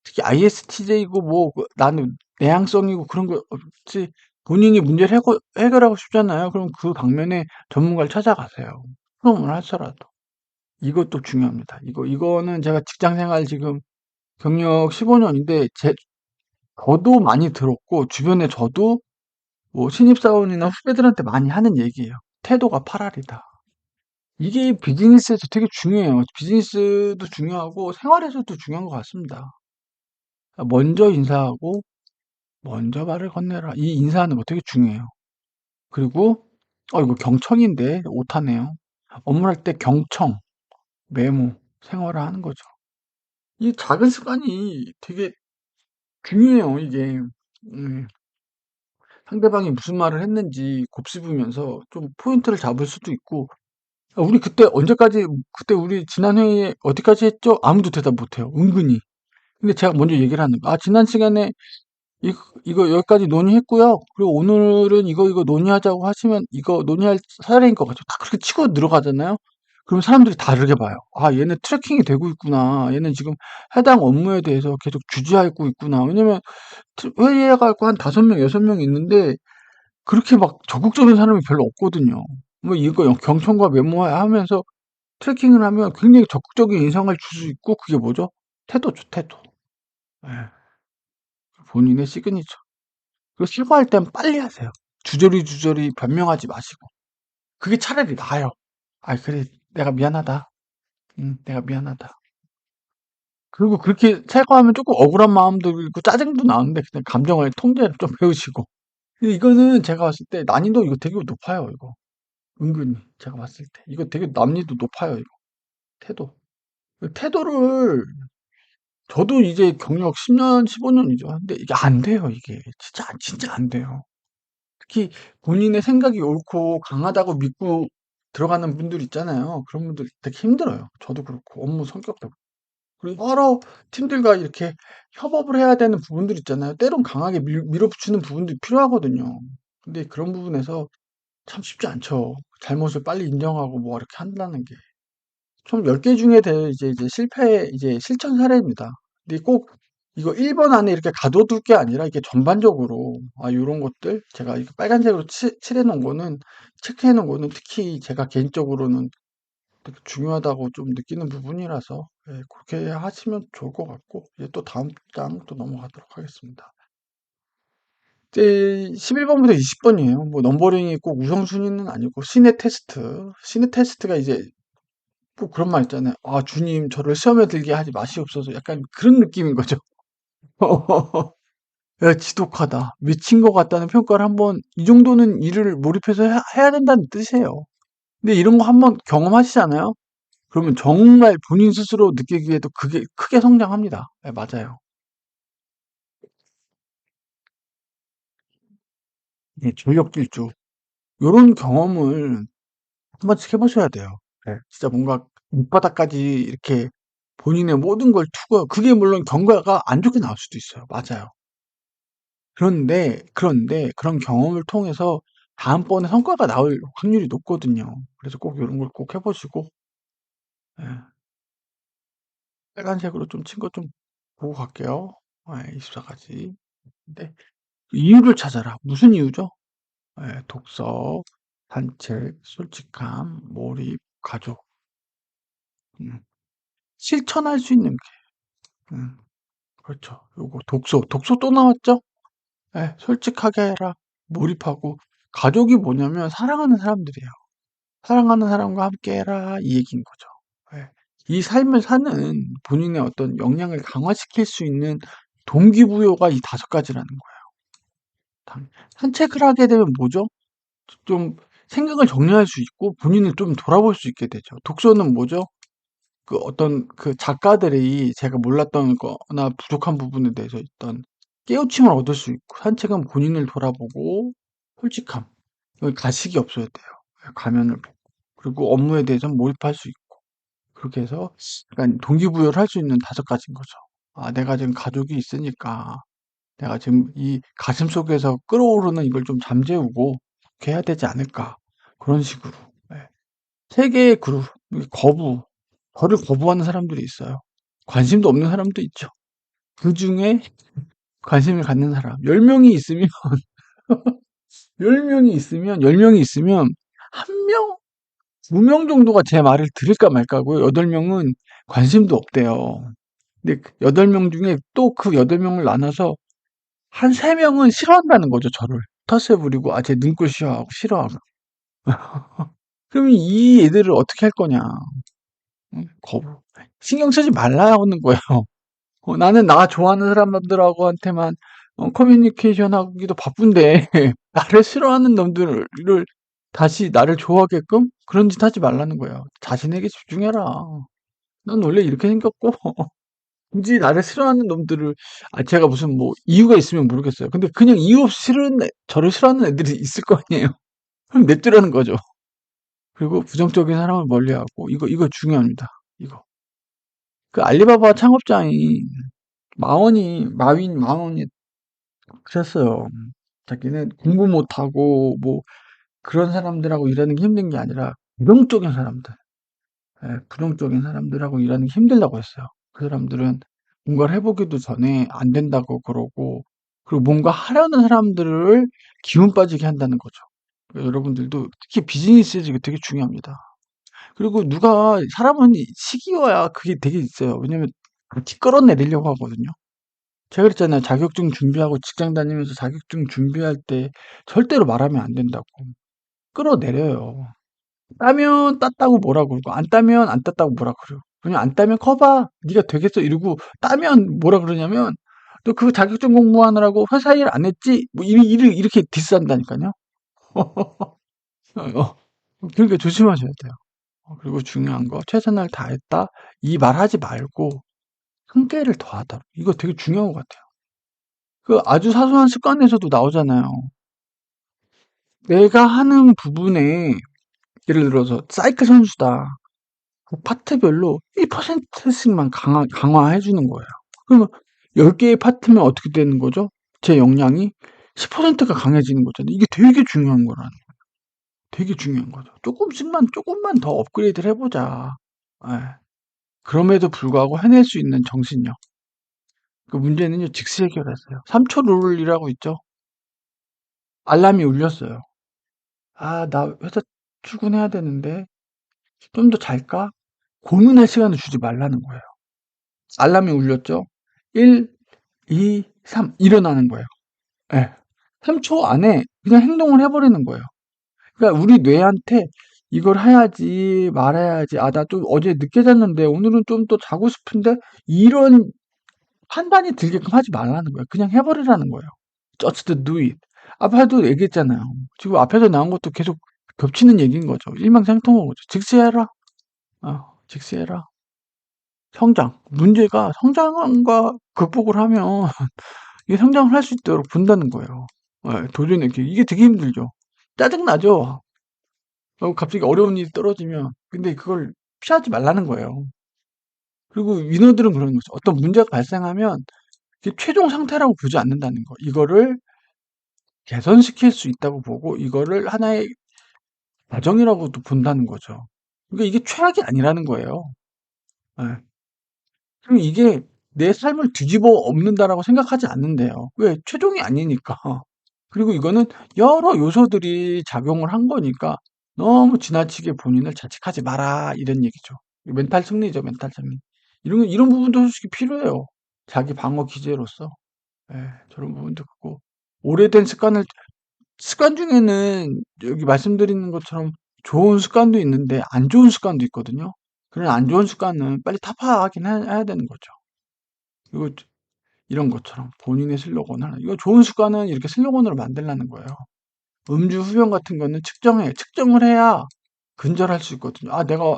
특히 ISTJ고 뭐, 나는 내향성이고 그런 거 없지. 본인이 문제를 해결하고 싶잖아요. 그럼 그 방면에 전문가를 찾아가세요. 수소문을 하더라도. 이것도 중요합니다. 이거는 제가 직장 생활 지금 경력 15년인데, 저도 많이 들었고, 주변에 저도 뭐 신입사원이나 후배들한테 많이 하는 얘기예요. 태도가 8할이다. 이게 비즈니스에서 되게 중요해요. 비즈니스도 중요하고 생활에서도 중요한 것 같습니다. 먼저 인사하고 먼저 말을 건네라. 이 인사하는 거 되게 중요해요. 그리고 이거 경청인데 오타네요. 업무할 때 경청, 메모, 생활을 하는 거죠. 이 작은 습관이 되게 중요해요. 이게 상대방이 무슨 말을 했는지 곱씹으면서 좀 포인트를 잡을 수도 있고, 우리 그때 언제까지, 그때 우리 지난 회의에 어디까지 했죠? 아무도 대답 못해요. 은근히. 근데 제가 먼저 얘기를 하는 거야. 지난 시간에 이거 여기까지 논의했고요. 그리고 오늘은 이거 논의하자고 하시면 이거 논의할 사례인 것 같죠. 다 그렇게 치고 들어가잖아요. 그럼 사람들이 다르게 봐요. 얘는 트래킹이 되고 있구나. 얘는 지금 해당 업무에 대해서 계속 주지하고 있구나. 왜냐면 회의해갖고 한 5명, 6명 있는데 그렇게 막 적극적인 사람이 별로 없거든요. 뭐 이거 경청과 메모하면서 트래킹을 하면 굉장히 적극적인 인상을 줄 수 있고, 그게 뭐죠? 태도죠, 태도. 예, 본인의 시그니처. 그리고 실수할 땐 빨리 하세요. 주저리 변명하지 마시고. 그게 차라리 나아요. 그래, 내가 미안하다. 내가 미안하다. 그리고 그렇게 사과하면 조금 억울한 마음도 들고 짜증도 나는데 그냥 감정을 통제를 좀 배우시고. 근데 이거는 제가 봤을 때 난이도 이거 되게 높아요, 이거. 은근히 제가 봤을 때 이거 되게 난이도 높아요, 이거. 태도. 태도를 저도 이제 경력 10년, 15년이죠. 근데 이게 안 돼요, 이게. 진짜 안 돼요. 특히 본인의 생각이 옳고 강하다고 믿고 들어가는 분들 있잖아요. 그런 분들 되게 힘들어요. 저도 그렇고, 업무 성격도. 그리고 여러 팀들과 이렇게 협업을 해야 되는 부분들 있잖아요. 때론 강하게 밀어붙이는 부분들이 필요하거든요. 근데 그런 부분에서 참 쉽지 않죠. 잘못을 빨리 인정하고 뭐 이렇게 한다는 게. 총 10개 중에 이제 실패, 이제 실천 사례입니다. 근데 꼭 이거 1번 안에 이렇게 가둬둘 게 아니라 이게 전반적으로, 요런 것들, 제가 이렇게 빨간색으로 칠해 놓은 거는, 체크해 놓은 거는 특히 제가 개인적으로는 되게 중요하다고 좀 느끼는 부분이라서, 그렇게 하시면 좋을 것 같고, 이제 또 다음 장 또 넘어가도록 하겠습니다. 이제 11번부터 20번이에요. 뭐 넘버링이 꼭 우선순위는 아니고, 시내 테스트. 시내 테스트가 이제 꼭 그런 말 있잖아요. 주님, 저를 시험에 들게 하지 마시옵소서. 약간 그런 느낌인 거죠. 야, 지독하다. 미친 것 같다는 평가를 한번, 이 정도는 일을 몰입해서 해야 된다는 뜻이에요. 근데 이런 거 한번 경험하시잖아요? 그러면 정말 본인 스스로 느끼기에도 그게 크게 성장합니다. 네, 맞아요. 전력 질주. 요런 경험을 한 번씩 해보셔야 돼요. 진짜 뭔가 밑바닥까지 이렇게 본인의 모든 걸 투고, 그게 물론 결과가 안 좋게 나올 수도 있어요. 맞아요. 그런데 그런 경험을 통해서 다음번에 성과가 나올 확률이 높거든요. 그래서 꼭 요런 걸 꼭 해 보시고, 예, 빨간색으로 좀 친 거 좀 보고 갈게요. 24가지. 근데 이유를 찾아라. 무슨 이유죠? 독서, 산책, 솔직함, 몰입, 가족. 음, 실천할 수 있는 게. 그렇죠. 요거 독서 또 나왔죠? 솔직하게 해라. 몰입하고. 가족이 뭐냐면 사랑하는 사람들이에요. 사랑하는 사람과 함께 해라 이 얘기인 거죠. 예. 이 삶을 사는 본인의 어떤 역량을 강화시킬 수 있는 동기부여가 이 5가지라는 거예요. 산책을 하게 되면 뭐죠? 좀 생각을 정리할 수 있고 본인을 좀 돌아볼 수 있게 되죠. 독서는 뭐죠? 그 어떤 그 작가들이 제가 몰랐던 거나 부족한 부분에 대해서 어떤 깨우침을 얻을 수 있고, 산책은 본인을 돌아보고 솔직함. 여기 가식이 없어야 돼요. 가면을 벗고. 그리고 업무에 대해서 몰입할 수 있고. 그렇게 해서 약간 동기부여를 할 수 있는 5가지인 거죠. 아, 내가 지금 가족이 있으니까 내가 지금 이 가슴 속에서 끓어오르는 이걸 좀 잠재우고 이렇게 해야 되지 않을까. 그런 식으로. 예. 세 개의 그룹, 저를 거부하는 사람들이 있어요. 관심도 없는 사람도 있죠. 그 중에 관심을 갖는 사람, 10명이 있으면, 10명이 있으면, 10명이 있으면, 한 명, 2명 정도가 제 말을 들을까 말까고요. 8명은 관심도 없대요. 근데 8명 중에 또 그 8명을 나눠서 한 3명은 싫어한다는 거죠, 저를. 텃세 부리고, 아, 제 눈꼴 싫어하고, 싫어하고. 그러면 이 애들을 어떻게 할 거냐. 응? 신경 쓰지 말라 하는 거예요. 나는 나 좋아하는 사람들하고한테만 커뮤니케이션 하기도 바쁜데, 나를 싫어하는 놈들을 다시 나를 좋아하게끔 그런 짓 하지 말라는 거예요. 자신에게 집중해라. 난 원래 이렇게 생겼고, 굳이 나를 싫어하는 놈들을, 아, 제가 무슨 뭐 이유가 있으면 모르겠어요. 근데 그냥 이유 없이 저를 싫어하는 애들이 있을 거 아니에요. 그럼 냅두라는 거죠. 그리고 부정적인 사람을 멀리하고, 이거 중요합니다. 이거. 그 알리바바 창업자인 마윈이 그랬어요. 자기는 공부 못하고, 뭐, 그런 사람들하고 일하는 게 힘든 게 아니라, 부정적인 사람들, 부정적인 사람들하고 일하는 게 힘들다고 했어요. 그 사람들은 뭔가를 해보기도 전에 안 된다고 그러고, 그리고 뭔가 하려는 사람들을 기운 빠지게 한다는 거죠. 그러니까 여러분들도 특히 비즈니스에 이게 되게 중요합니다. 그리고 사람은 시기와야 그게 되게 있어요. 왜냐면 같이 끌어내리려고 하거든요. 제가 그랬잖아요. 자격증 준비하고 직장 다니면서 자격증 준비할 때 절대로 말하면 안 된다고. 끌어내려요. 따면 땄다고 뭐라 그러고, 안 따면 안 땄다고 뭐라 그래요. 그냥 안 따면 커봐. 네가 되겠어. 이러고, 따면 뭐라 그러냐면, 너 그 자격증 공부하느라고 회사 일 안 했지? 뭐, 이렇게 디스한다니까요. 그러니까 조심하셔야 돼요. 그리고 중요한 거, 최선을 다했다. 이 말 하지 말고, 한 개를 더 하다. 이거 되게 중요한 것 같아요. 그 아주 사소한 습관에서도 나오잖아요. 내가 하는 부분에 예를 들어서 사이클 선수다. 그 파트별로 1%씩만 강화해 주는 거예요. 그러면 10개의 파트면 어떻게 되는 거죠? 제 역량이 10%가 강해지는 거잖아요. 이게 되게 중요한 거라는 거예요. 되게 중요한 거죠. 조금만 더 업그레이드를 해보자. 예. 그럼에도 불구하고 해낼 수 있는 정신력. 그 문제는요, 즉시 해결했어요. 3초 룰이라고 있죠. 알람이 울렸어요. 아, 나 회사 출근해야 되는데 좀 더 잘까? 고민할 시간을 주지 말라는 거예요. 알람이 울렸죠? 1, 2, 3 일어나는 거예요. 예. 3초 안에 그냥 행동을 해버리는 거예요. 그러니까 우리 뇌한테 이걸 해야지 말아야지 아, 나 좀 어제 늦게 잤는데 오늘은 좀 더 자고 싶은데 이런 판단이 들게끔 하지 말라는 거예요. 그냥 해버리라는 거예요. Just do it. 앞에도 얘기했잖아요. 지금 앞에서 나온 것도 계속 겹치는 얘기인 거죠. 일망상통한 거죠. 직시해라. 직시해라. 문제가 성장과 극복을 하면 이게 성장을 할 수 있도록 본다는 거예요. 도전이 이게 되게 힘들죠. 짜증나죠? 갑자기 어려운 일이 떨어지면. 근데 그걸 피하지 말라는 거예요. 그리고 위너들은 그런 거죠. 어떤 문제가 발생하면 이게 최종 상태라고 보지 않는다는 거. 이거를 개선시킬 수 있다고 보고 이거를 하나의 과정이라고도 본다는 거죠. 그러니까 이게 최악이 아니라는 거예요. 예. 그리고 이게 내 삶을 뒤집어 엎는다라고 생각하지 않는데요. 왜? 최종이 아니니까. 그리고 이거는 여러 요소들이 작용을 한 거니까 너무 지나치게 본인을 자책하지 마라 이런 얘기죠. 멘탈 승리죠, 멘탈 승리. 이런 부분도 솔직히 필요해요. 자기 방어 기제로서. 저런 부분도 있고 오래된 습관 중에는 여기 말씀드리는 것처럼 좋은 습관도 있는데 안 좋은 습관도 있거든요. 그런 안 좋은 습관은 빨리 타파하긴 해야 되는 거죠. 그리고 이런 것처럼 본인의 슬로건을 이거 좋은 습관은 이렇게 슬로건으로 만들라는 거예요. 음주 흡연 같은 거는 측정을 해야 근절할 수 있거든요. 아, 내가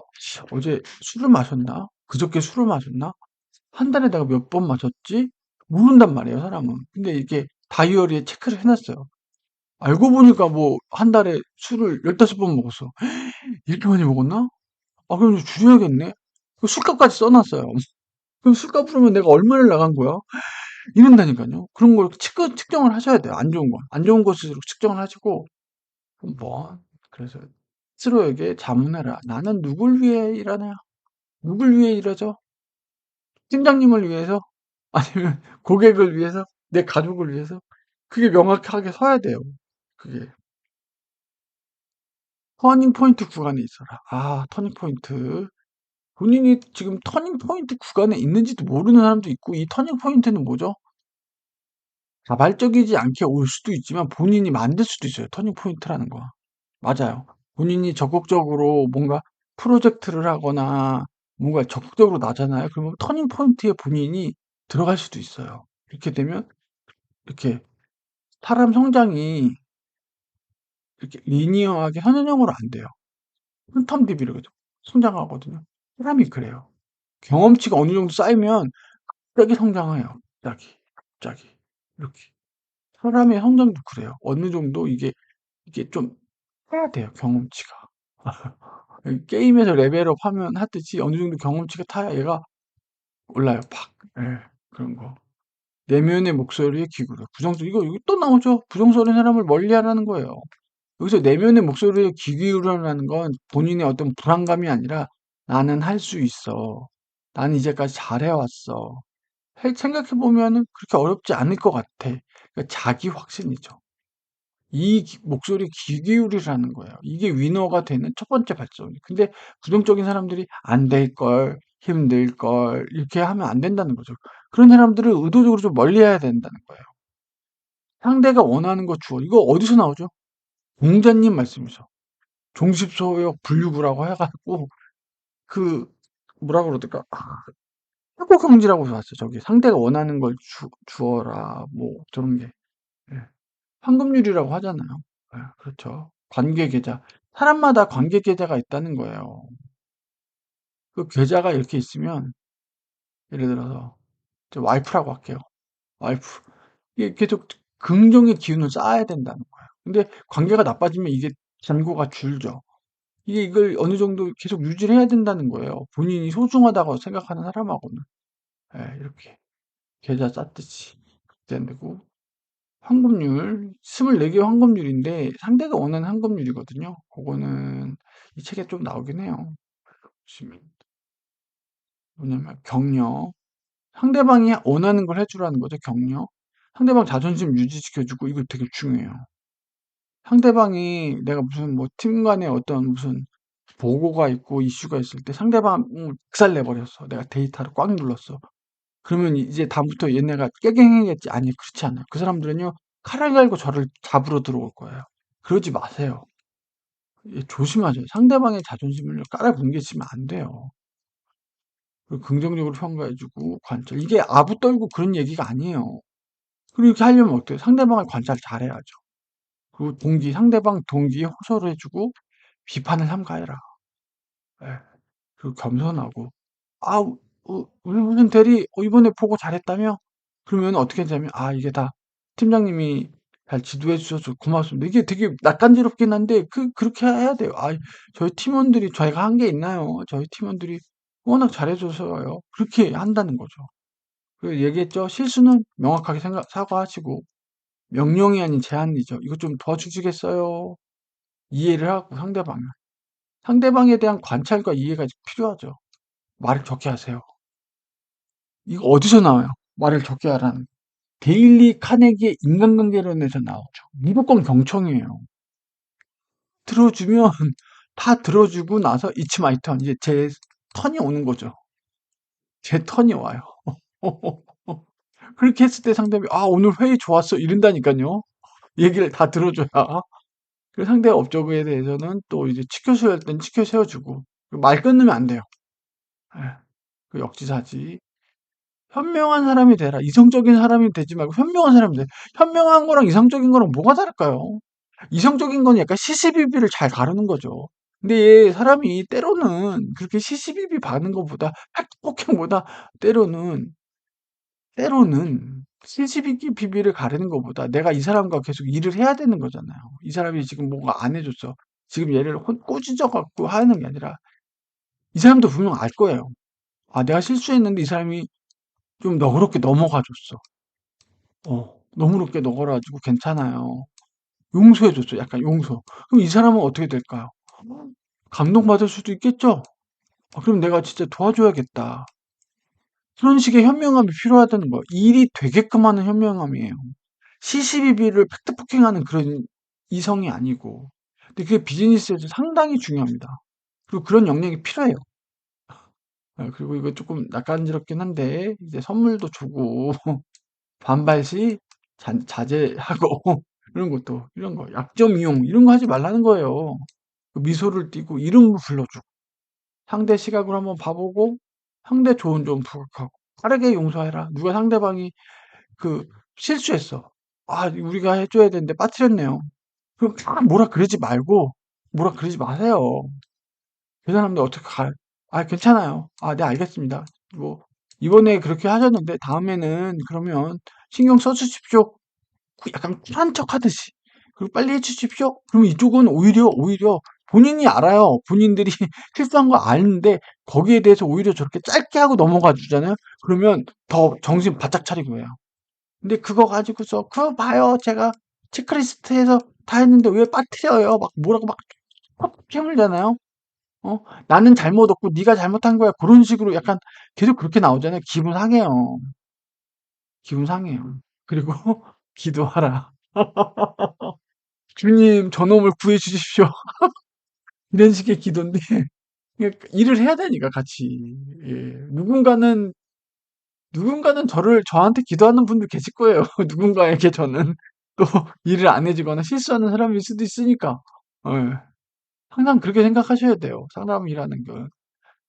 어제 술을 마셨나? 그저께 술을 마셨나? 한 달에 내가 몇 번 마셨지? 모른단 말이에요, 사람은. 근데 이게 다이어리에 체크를 해놨어요. 알고 보니까 뭐 한 달에 술을 15번 먹었어. 이렇게 많이 먹었나? 아, 그럼 좀 줄여야겠네. 그 술값까지 써놨어요. 그럼 술값 부르면 내가 얼마를 나간 거야? 이런다니까요. 그런 걸 측정을 하셔야 돼요. 안 좋은 건. 안 좋은 것으로 측정을 하시고, 뭐, 그래서 스스로에게 자문해라. 나는 누굴 위해 일하냐? 누굴 위해 일하죠? 팀장님을 위해서? 아니면 고객을 위해서? 내 가족을 위해서? 그게 명확하게 서야 돼요. 그게. 터닝 포인트 구간에 있어라. 아, 터닝 포인트. 본인이 지금 터닝 포인트 구간에 있는지도 모르는 사람도 있고, 이 터닝 포인트는 뭐죠? 자발적이지 않게 올 수도 있지만 본인이 만들 수도 있어요. 터닝 포인트라는 거. 맞아요. 본인이 적극적으로 뭔가 프로젝트를 하거나 뭔가 적극적으로 나잖아요. 그러면 터닝 포인트에 본인이 들어갈 수도 있어요. 이렇게 되면 이렇게 사람 성장이 이렇게 리니어하게 현현형으로 안 돼요. 텀디비르거든. 성장하거든요. 사람이 그래요. 경험치가 어느 정도 쌓이면 갑자기 성장해요. 갑자기. 이렇게. 사람의 성장도 그래요. 어느 정도 이게 좀 해야 돼요, 경험치가. 게임에서 레벨업 하면 하듯이 어느 정도 경험치가 타야 얘가 올라요, 팍. 예, 그런 거. 내면의 목소리의 기구를. 이거 또 나오죠. 부정적인 사람을 멀리 하라는 거예요. 여기서 내면의 목소리에 귀 기울여라는 건 본인의 어떤 불안감이 아니라 나는 할 수 있어. 나는 이제까지 잘해왔어. 생각해보면은 그렇게 어렵지 않을 것 같아. 그러니까 자기 확신이죠. 목소리에 귀 기울이라는 거예요. 이게 위너가 되는 첫 번째 발전이. 근데 부정적인 사람들이 안 될 걸, 힘들 걸, 이렇게 하면 안 된다는 거죠. 그런 사람들을 의도적으로 좀 멀리 해야 된다는 거예요. 상대가 원하는 거 주어. 이거 어디서 나오죠? 공자님 말씀이죠. 종십소역 불유구라고 해가지고 그 뭐라 그러더까 회복형지라고 봤어요. 저기 상대가 원하는 걸 주어라 뭐 저런 게 예. 황금률이라고 하잖아요. 예, 그렇죠. 관계 계좌 사람마다 관계 계좌가 있다는 거예요. 그 계좌가 이렇게 있으면 예를 들어서 저 와이프라고 할게요. 와이프 이게 계속 긍정의 기운을 쌓아야 된다는 거예요. 근데 관계가 나빠지면 이게 잔고가 줄죠. 이걸 어느 정도 계속 유지를 해야 된다는 거예요. 본인이 소중하다고 생각하는 사람하고는. 예, 이렇게 계좌 쌓듯이. 그래야 되고, 황금률, 24개 황금률인데 상대가 원하는 황금률이거든요. 그거는 이 책에 좀 나오긴 해요. 보시면 뭐냐면 격려. 상대방이 원하는 걸 해주라는 거죠. 격려. 상대방 자존심 유지시켜주고 이거 되게 중요해요. 상대방이 내가 무슨 뭐 팀 간에 어떤 무슨 보고가 있고 이슈가 있을 때 상대방 살 내버렸어. 내가 데이터를 꽉 눌렀어. 그러면 이제 다음부터 얘네가 깨갱해겠지. 아니, 그렇지 않아요. 그 사람들은요, 칼을 갈고 저를 잡으러 들어올 거예요. 그러지 마세요. 예, 조심하세요. 상대방의 자존심을 깔아뭉개시면 안 돼요. 그리고 긍정적으로 평가해주고 관찰. 이게 아부 떨고 그런 얘기가 아니에요. 그리고 이렇게 하려면 어때요? 상대방을 관찰 잘해야죠. 그리고 상대방 동기에 호소를 해주고 비판을 삼가해라. 예. 그리고 겸손하고 아, 우리 무슨 대리 이번에 보고 잘했다며? 그러면 어떻게 하냐면 아, 이게 다 팀장님이 잘 지도해 주셔서 고맙습니다. 이게 되게 낯간지럽긴 한데 그렇게 해야 돼요. 아, 저희 팀원들이 저희가 한 게 있나요? 저희 팀원들이 워낙 잘해줘서요. 그렇게 한다는 거죠. 그 얘기했죠. 실수는 명확하게 사과하시고 명령이 아닌 제안이죠. 이거 좀 도와주시겠어요? 이해를 하고 상대방에 대한 관찰과 이해가 필요하죠. 말을 적게 하세요. 이거 어디서 나와요? 말을 적게 하라는. 데일리 카네기의 인간관계론에서 나오죠. 무조건 경청이에요. 들어주면 다 들어주고 나서 It's my turn. 이제 제 턴이 오는 거죠. 제 턴이 와요. 그렇게 했을 때 상대방이 아, 오늘 회의 좋았어 이런다니까요. 얘기를 다 들어줘야. 그 상대 업적에 대해서는 또 이제 치켜 세울 땐 치켜 세워주고 말 끊으면 안 돼요. 예. 그 역지사지. 현명한 사람이 되라. 이성적인 사람이 되지 말고 현명한 사람이 돼. 현명한 거랑 이성적인 거랑 뭐가 다를까요? 이성적인 건 약간 시시비비를 잘 가르는 거죠. 근데 사람이 때로는 그렇게 시시비비 바는 것보다 팩폭행보다 때로는 시시비비를 가르는 것보다 내가 이 사람과 계속 일을 해야 되는 거잖아요. 이 사람이 지금 뭔가 안 해줬어. 지금 얘를 꼬지져 갖고 하는 게 아니라 이 사람도 분명 알 거예요. 아, 내가 실수했는데 이 사람이 좀 너그럽게 넘어가 줬어. 너그럽게 넘어가가지고 괜찮아요. 용서해 줬어. 약간 용서. 그럼 이 사람은 어떻게 될까요? 감동받을 수도 있겠죠? 그럼 내가 진짜 도와줘야겠다. 그런 식의 현명함이 필요하다는 거예요. 일이 되게끔 하는 현명함이에요. 시시비비를 팩트폭행하는 그런 이성이 아니고. 근데 그게 비즈니스에서 상당히 중요합니다. 그리고 그런 역량이 필요해요. 그리고 이거 조금 낯간지럽긴 한데, 이제 선물도 주고, 반발시 자제하고, 이런 거, 약점 이용, 이런 거 하지 말라는 거예요. 그 미소를 띠고, 이름을 불러주고, 상대 시각으로 한번 봐보고, 상대 조언 좀 부각하고, 빠르게 용서해라. 누가 상대방이 그, 실수했어. 아, 우리가 해줘야 되는데 빠뜨렸네요. 그럼 뭐라 그러지 말고, 뭐라 그러지 마세요. 그 사람들 어떻게 아, 괜찮아요. 아, 네, 알겠습니다. 뭐, 이번에 그렇게 하셨는데, 다음에는 그러면 신경 써주십시오. 약간 쿨한 척 하듯이. 그리고 빨리 해주십시오. 그러면 이쪽은 오히려 본인이 알아요. 본인들이 실수한 거 아는데, 거기에 대해서 오히려 저렇게 짧게 하고 넘어가 주잖아요. 그러면 더 정신 바짝 차리고 해요. 근데 그거 가지고서, 그거 봐요. 제가 체크리스트에서 다 했는데 왜 빠뜨려요? 막 뭐라고 막 깨물잖아요. 나는 잘못 없고 네가 잘못한 거야. 그런 식으로 약간 계속 그렇게 나오잖아요. 기분 상해요. 기분 상해요. 그리고 기도하라. 주님, 저놈을 구해 주십시오. 이런 식의 기도인데 그러니까 일을 해야 되니까 같이. 예. 누군가는 저한테 기도하는 분들 계실 거예요. 누군가에게 저는 또 일을 안 해주거나 실수하는 사람일 수도 있으니까. 예. 항상 그렇게 생각하셔야 돼요. 상담이라는 건.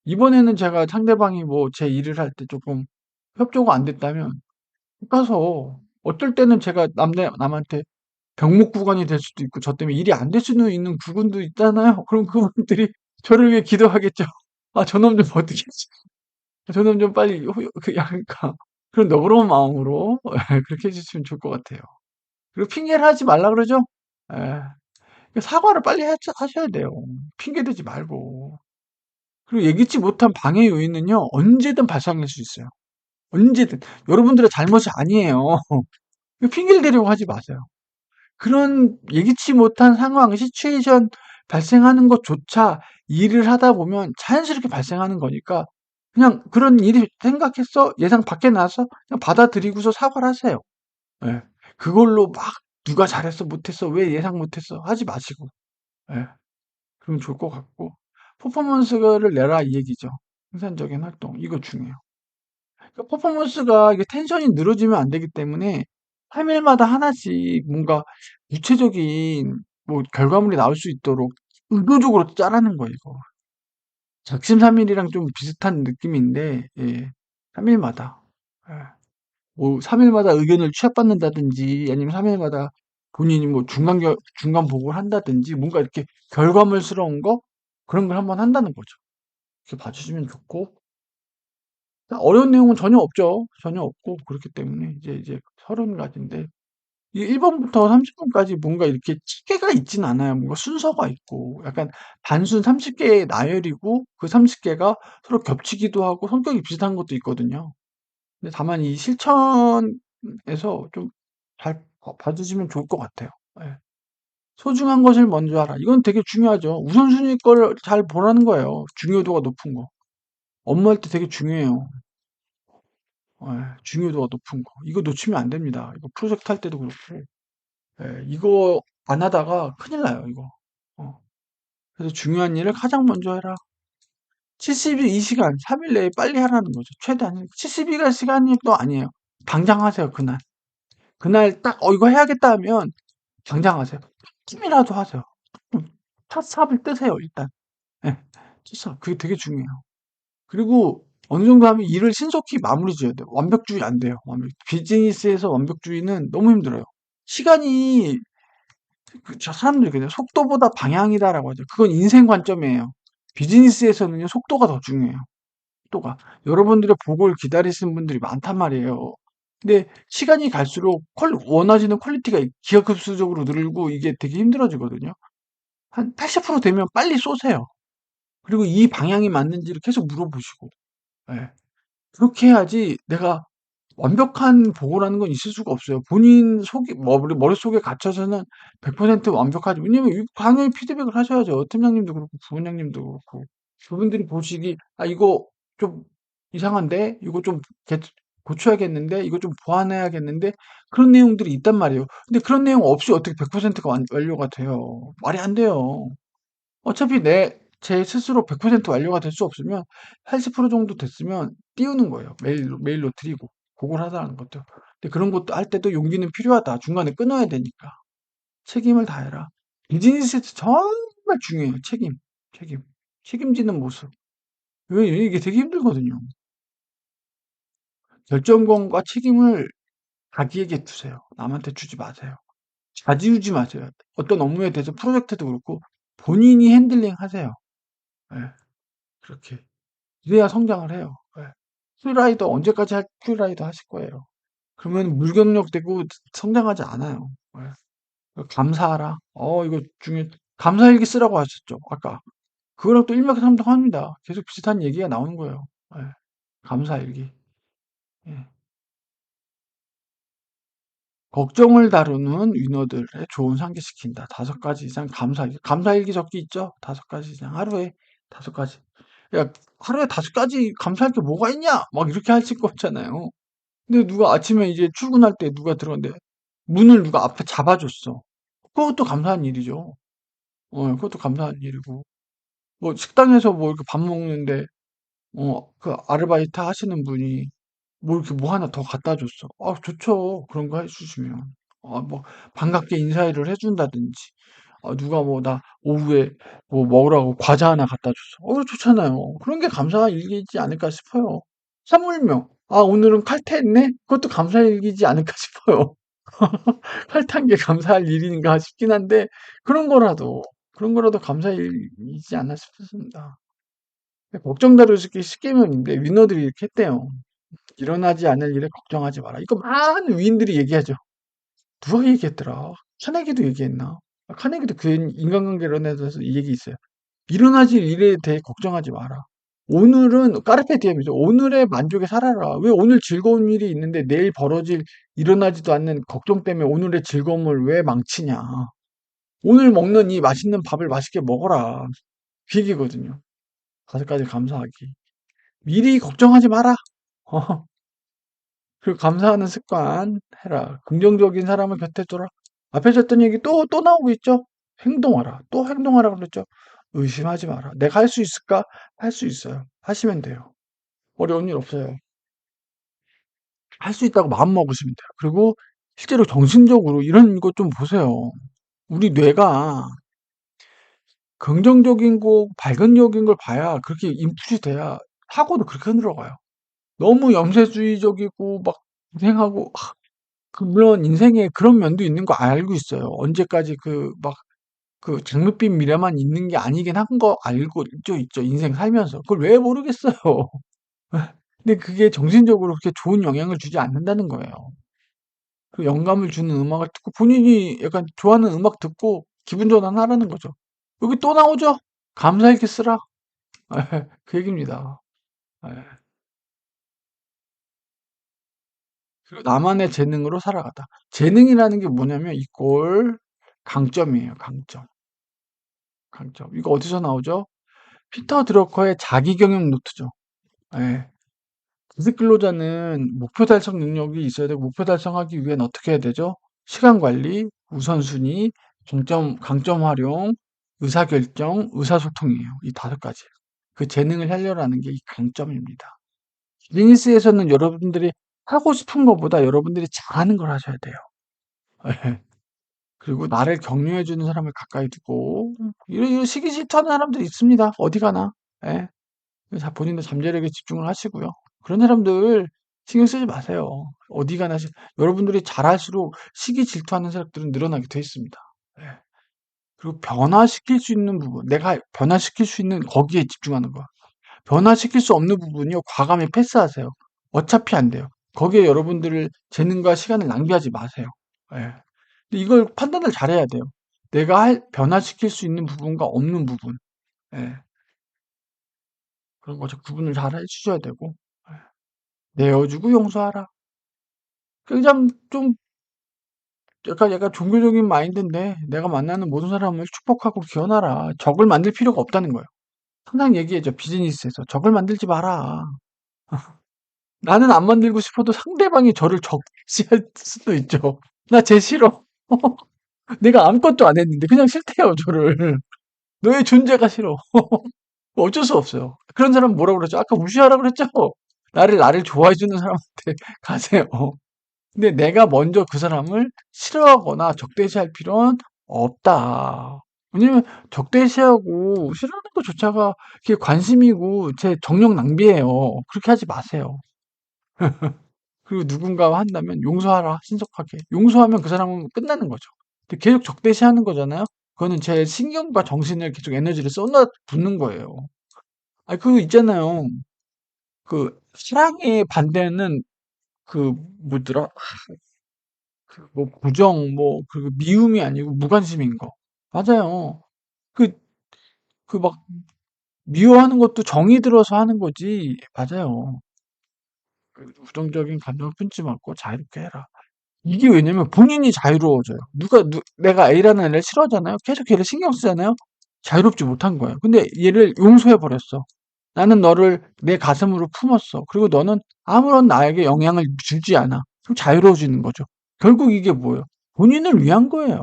이번에는 제가 상대방이 뭐 제 일을 할 때 조금 협조가 안 됐다면 가서 어떨 때는 제가 남한테 병목구간이 될 수도 있고 저 때문에 일이 안 될 수는 있는 부분도 있잖아요. 그럼 그분들이 저를 위해 기도하겠죠. 아, 저놈 좀 어떻게 저놈 좀 빨리 약간 그런 너그러운 마음으로 그렇게 해주시면 좋을 것 같아요. 그리고 핑계를 하지 말라 그러죠. 예. 사과를 빨리 하셔야 돼요. 핑계 대지 말고. 그리고 예기치 못한 방해 요인은요, 언제든 발생할 수 있어요. 언제든. 여러분들의 잘못이 아니에요. 핑계를 대려고 하지 마세요. 그런 예기치 못한 상황, 시츄에이션 발생하는 것조차 일을 하다 보면 자연스럽게 발생하는 거니까 그냥 그런 일이 생각했어? 예상 밖에 나서 그냥 받아들이고서 사과를 하세요. 예. 그걸로 막 누가 잘했어, 못했어, 왜 예상 못했어 하지 마시고. 예. 그러면 좋을 것 같고. 퍼포먼스를 내라 이 얘기죠. 생산적인 활동. 이거 중요해요. 그 퍼포먼스가 이게 텐션이 늘어지면 안 되기 때문에 3일마다 하나씩 뭔가 구체적인 뭐 결과물이 나올 수 있도록 의도적으로 짜라는 거예요, 이거. 작심삼일이랑 좀 비슷한 느낌인데, 예. 3일마다. 예. 뭐 3일마다 의견을 취합받는다든지 아니면 3일마다 본인이 뭐 중간 보고를 한다든지 뭔가 이렇게 결과물스러운 거 그런 걸 한번 한다는 거죠. 이렇게 봐주시면 좋고 어려운 내용은 전혀 없죠. 전혀 없고 그렇기 때문에 이제 30가지인데 이 1번부터 30번까지 뭔가 이렇게 체계가 있진 않아요. 뭔가 순서가 있고 약간 단순 30개의 나열이고 그 30개가 서로 겹치기도 하고 성격이 비슷한 것도 있거든요. 근데 다만 이 실천에서 좀 잘 봐주시면 좋을 것 같아요. 예. 소중한 것을 먼저 하라. 이건 되게 중요하죠. 우선순위 거를 잘 보라는 거예요. 중요도가 높은 거. 업무할 때 되게 중요해요. 중요도가 높은 거. 이거 놓치면 안 됩니다. 이거 프로젝트 할 때도 그렇고. 이거 안 하다가 큰일 나요, 이거. 어. 그래서 중요한 일을 가장 먼저 해라. 72시간, 3일 내에 빨리 하라는 거죠. 최대한. 72시간도 아니에요. 당장 하세요, 그날. 그날 딱, 이거 해야겠다 하면 당장 하세요. 조금이라도 하세요. 첫 삽을 뜨세요, 일단. 예. 첫 삽. 그게 되게 중요해요. 그리고 어느 정도 하면 일을 신속히 마무리 지어야 돼요. 완벽주의 안 돼요. 비즈니스에서 완벽주의는 너무 힘들어요. 시간이 저 사람들이 그냥 속도보다 방향이다라고 하죠. 그건 인생 관점이에요. 비즈니스에서는요, 속도가 더 중요해요. 속도가. 여러분들의 보고를 기다리시는 분들이 많단 말이에요. 근데 시간이 갈수록 원하시는 퀄리티가 기하급수적으로 늘고 이게 되게 힘들어지거든요. 한 80% 되면 빨리 쏘세요. 그리고 이 방향이 맞는지를 계속 물어보시고. 예. 그렇게 해야지 내가 완벽한 보고라는 건 있을 수가 없어요. 본인 속이 머릿속에 갇혀서는 100% 완벽하지, 왜냐면 당연히 피드백을 하셔야죠. 팀장님도 그렇고 부원장님도 그렇고. 그분들이 보시기 '아 이거 좀 이상한데? 이거 좀 개 고쳐야겠는데? 이거 좀 보완해야겠는데?' 그런 내용들이 있단 말이에요. 근데 그런 내용 없이 어떻게 100%가 완료가 돼요. 말이 안 돼요. 어차피 제 스스로 100% 완료가 될 수 없으면 80% 정도 됐으면 띄우는 거예요. 메일로 드리고. 그걸 하자는 거죠. 근데 그런 것도 할 때도 용기는 필요하다. 중간에 끊어야 되니까. 책임을 다해라. 비즈니스에서 정말 중요해요. 책임. 책임. 책임지는 모습. 왜 이게 되게 힘들거든요. 결정권과 책임을 자기에게 두세요. 남한테 주지 마세요. 좌지우지 마세요. 어떤 업무에 대해서 프로젝트도 그렇고 본인이 핸들링 하세요. 예. 그렇게. 그래야 성장을 해요. 예. 프리라이더 언제까지 프리라이더 하실 거예요? 그러면 무경력 되고 성장하지 않아요. 예. 감사하라. 이거 중에 감사일기 쓰라고 하셨죠, 아까. 그거랑 또 일맥상통합니다. 계속 비슷한 얘기가 나오는 거예요. 예. 감사일기. 예. 걱정을 다루는 위너들의 좋은 상기시킨다. 5가지 이상 감사일기 적기 있죠? 5가지 이상. 하루에 5가지. 야, 하루에 5가지 감사할 게 뭐가 있냐? 막 이렇게 하실 거 없잖아요. 근데 누가 아침에 이제 출근할 때 누가 들어갔는데 문을 누가 앞에 잡아줬어. 그것도 감사한 일이죠. 그것도 감사한 일이고. 뭐 식당에서 뭐 이렇게 밥 먹는데 그 아르바이트 하시는 분이 뭐 이렇게 뭐 하나 더 갖다 줬어. 좋죠. 그런 거 해주시면. 뭐 반갑게 인사를 해준다든지. 누가 뭐 나 오후에 뭐 먹으라고 과자 하나 갖다 줬어. 좋잖아요. 그런 게 감사한 일이지 않을까 싶어요. 하물며, 오늘은 칼퇴했네? 그것도 감사한 일이지 않을까 싶어요. 칼퇴한 게 감사할 일인가 싶긴 한데, 그런 거라도 감사할 일이지 않나 싶습니다. 걱정 다루기 쉽게면인데, 위너들이 이렇게 했대요. 일어나지 않을 일에 걱정하지 마라. 이거 많은 위인들이 얘기하죠. 누가 얘기했더라? 카네기도 얘기했나? 카네기도 그 인간관계론에 대해서 이 얘기 있어요. 일어나질 일에 대해 걱정하지 마라. 오늘은 까르페 디엠이죠. 오늘의 만족에 살아라. 왜 오늘 즐거운 일이 있는데 내일 일어나지도 않는 걱정 때문에 오늘의 즐거움을 왜 망치냐. 오늘 먹는 이 맛있는 밥을 맛있게 먹어라. 그 얘기거든요. 5가지 감사하기. 미리 걱정하지 마라. 어, 그리고 감사하는 습관 해라. 긍정적인 사람을 곁에 둬라. 앞에 줬던 얘기 또 나오고 있죠. 행동하라. 또 행동하라 그랬죠. 의심하지 마라. 내가 할 수 있을까? 할 수 있어요. 하시면 돼요. 어려운 일 없어요. 할 수 있다고 마음먹으시면 돼요. 그리고 실제로 정신적으로 이런 것 좀 보세요. 우리 뇌가 긍정적인 거, 발견적인 걸 봐야 그렇게 인풋이 돼야 사고도 그렇게 흘러가요. 너무 염세주의적이고 막 고생하고 물론 인생에 그런 면도 있는 거 알고 있어요. 언제까지 그 장밋빛 미래만 있는 게 아니긴 한 거 알고 있죠. 인생 살면서. 그걸 왜 모르겠어요. 근데 그게 정신적으로 그렇게 좋은 영향을 주지 않는다는 거예요. 그 영감을 주는 음악을 듣고 본인이 약간 좋아하는 음악 듣고 기분 전환하라는 거죠. 여기 또 나오죠? 감사일기 쓰라. 그 얘기입니다. 예. 그리고 나만의 재능으로 살아가다. 재능이라는 게 뭐냐면 이꼴 강점이에요. 강점. 강점. 이거 어디서 나오죠? 피터 드러커의 자기경영 노트죠. 예. 구직 근로자는 목표 달성 능력이 있어야 되고 목표 달성하기 위해는 어떻게 해야 되죠? 시간 관리, 우선순위, 강점 활용, 의사결정, 의사소통이에요. 이 5가지. 그 재능을 살려라는 게 이 강점입니다. 비즈니스에서는 여러분들이 하고 싶은 것보다 여러분들이 잘하는 걸 하셔야 돼요. 예. 그리고 나를 격려해 주는 사람을 가까이 두고 이런 시기 질투하는 사람들이 있습니다. 어디 가나. 예. 본인도 잠재력에 집중을 하시고요. 그런 사람들 신경 쓰지 마세요. 어디 가나 여러분들이 잘할수록 시기 질투하는 사람들은 늘어나게 돼 있습니다. 예. 그리고 변화시킬 수 있는 부분, 내가 변화시킬 수 있는 거기에 집중하는 거야. 변화시킬 수 없는 부분이요, 과감히 패스하세요. 어차피 안 돼요. 거기에 여러분들을 재능과 시간을 낭비하지 마세요. 예. 근데 이걸 판단을 잘해야 돼요. 내가 변화시킬 수 있는 부분과 없는 부분. 예. 그런 거 구분을 잘 해주셔야 되고, 예. 내어주고 용서하라. 그냥 좀 약간 종교적인 마인드인데 내가 만나는 모든 사람을 축복하고 기원하라. 적을 만들 필요가 없다는 거예요. 항상 얘기해줘. 비즈니스에서 적을 만들지 마라. 나는 안 만들고 싶어도 상대방이 저를 적시할 수도 있죠. 나 쟤 싫어. 내가 아무것도 안 했는데 그냥 싫대요, 저를. 너의 존재가 싫어. 뭐 어쩔 수 없어요. 그런 사람 뭐라고 그랬죠? 아까 무시하라고 그랬죠? 나를 좋아해주는 사람한테 가세요. 근데 내가 먼저 그 사람을 싫어하거나 적대시할 필요는 없다. 왜냐면 적대시하고 싫어하는 것조차가 그게 관심이고 제 정력 낭비예요. 그렇게 하지 마세요. 그리고 누군가와 한다면 용서하라, 신속하게. 용서하면 그 사람은 끝나는 거죠. 근데 계속 적대시하는 거잖아요. 그거는 제 신경과 정신을 계속 에너지를 쏟아붓는 거예요. 아, 그거 있잖아요. 그 사랑의 반대는 그 뭐더라? 그 뭐 부정 뭐 그 미움이 아니고 무관심인 거. 맞아요. 그 그 막 미워하는 것도 정이 들어서 하는 거지. 맞아요. 그 부정적인 감정을 품지 말고 자유롭게 해라. 이게 왜냐면 본인이 자유로워져요. 내가 A라는 애를 싫어하잖아요. 계속 걔를 신경 쓰잖아요. 자유롭지 못한 거예요. 근데 얘를 용서해 버렸어. 나는 너를 내 가슴으로 품었어. 그리고 너는 아무런 나에게 영향을 주지 않아. 그럼 자유로워지는 거죠. 결국 이게 뭐예요? 본인을 위한 거예요.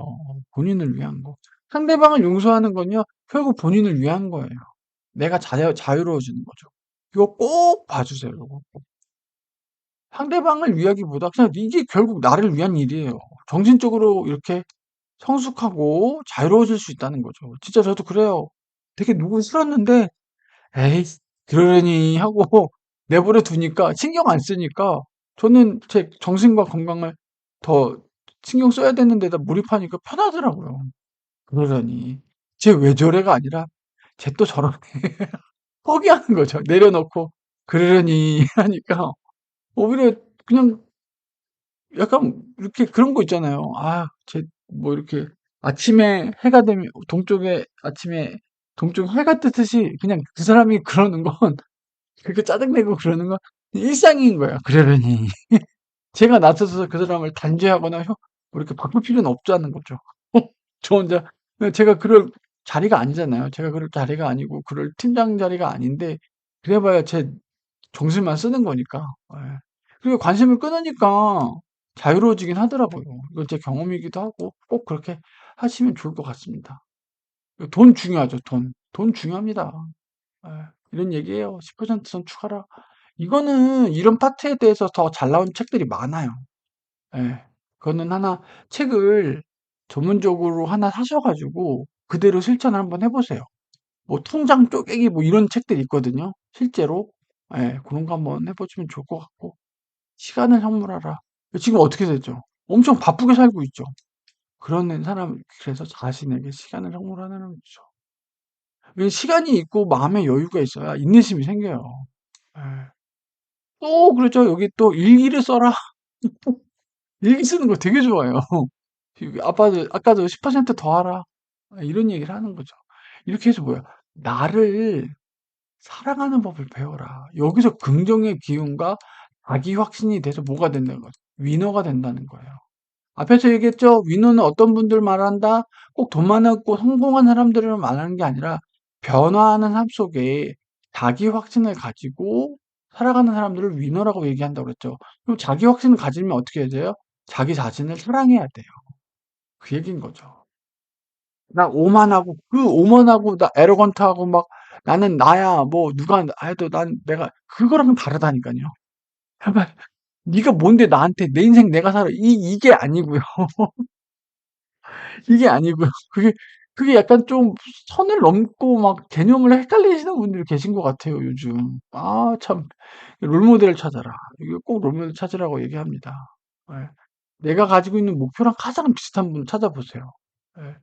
본인을 위한 거. 상대방을 용서하는 건요, 결국 본인을 위한 거예요. 내가 자유로워지는 거죠. 이거 꼭 봐주세요. 이거. 상대방을 위하기보다 그냥 이게 결국 나를 위한 일이에요. 정신적으로 이렇게 성숙하고 자유로워질 수 있다는 거죠. 진짜 저도 그래요. 되게 누구 싫었는데 에이 그러려니 하고 내버려 두니까 신경 안 쓰니까 저는 제 정신과 건강을 더 신경 써야 되는 데다 몰입하니까 편하더라고요. 그러려니 쟤 왜 저래가 아니라 쟤 또 저러네. 포기하는 거죠. 내려놓고 그러려니 하니까 오히려 그냥 약간 이렇게 그런 거 있잖아요. 아, 뭐 이렇게 아침에 해가 되면 동쪽에 아침에 동쪽 해가 뜨듯이 그냥 그 사람이 그러는 건 그렇게 짜증내고 그러는 건 일상인 거야. 그러려니 제가 나서서 그 사람을 단죄하거나 뭐 이렇게 바꿀 필요는 없다는 거죠. 저 혼자 제가 그럴 자리가 아니잖아요. 제가 그럴 자리가 아니고 그럴 팀장 자리가 아닌데 그래봐야 제 정신만 쓰는 거니까. 예. 그리고 관심을 끊으니까 자유로워지긴 하더라고요. 이건 제 경험이기도 하고 꼭 그렇게 하시면 좋을 것 같습니다. 돈 중요하죠, 돈. 돈 중요합니다. 예. 이런 얘기예요. 10% 선축하라. 이거는 이런 파트에 대해서 더 잘 나온 책들이 많아요. 예. 그거는 하나 책을 전문적으로 하나 사셔 가지고 그대로 실천을 한번 해 보세요. 뭐 통장 쪼개기 뭐 이런 책들이 있거든요. 실제로. 예. 그런 거 한번 해 보시면 좋을 것 같고. 시간을 선물하라. 지금 어떻게 됐죠? 엄청 바쁘게 살고 있죠. 그런 사람 그래서 자신에게 시간을 선물하는 거죠. 왜 시간이 있고 마음의 여유가 있어야 인내심이 생겨요. 예. 또 그러죠. 여기 또 일기를 써라. 일기 쓰는 거 되게 좋아해요. 아까도 10%더 하라. 이런 얘기를 하는 거죠. 이렇게 해서 뭐야? 나를 사랑하는 법을 배워라. 여기서 긍정의 기운과 자기 확신이 돼서 뭐가 된다는 거죠? 위너가 된다는 거예요. 앞에서 얘기했죠? 위너는 어떤 분들 말한다? 꼭 돈 많았고 성공한 사람들을 말하는 게 아니라 변화하는 삶 속에 자기 확신을 가지고 살아가는 사람들을 위너라고 얘기한다고 그랬죠. 그럼 자기 확신을 가지면 어떻게 해야 돼요? 자기 자신을 사랑해야 돼요. 그 얘기인 거죠. 나 오만하고 그 오만하고 나 에러건트하고 막 나는 나야 뭐 누가 해도 난 내가 그거랑은 다르다니까요. 제발 네가 뭔데 나한테 내 인생 내가 살아 이게 아니고요. 이게 아니고요. 그게 약간 좀 선을 넘고 막 개념을 헷갈리시는 분들이 계신 것 같아요, 요즘. 아, 참. 롤모델을 찾아라. 이게 꼭 롤모델 찾으라고 얘기합니다. 예. 내가 가지고 있는 목표랑 가장 비슷한 분 찾아보세요. 예.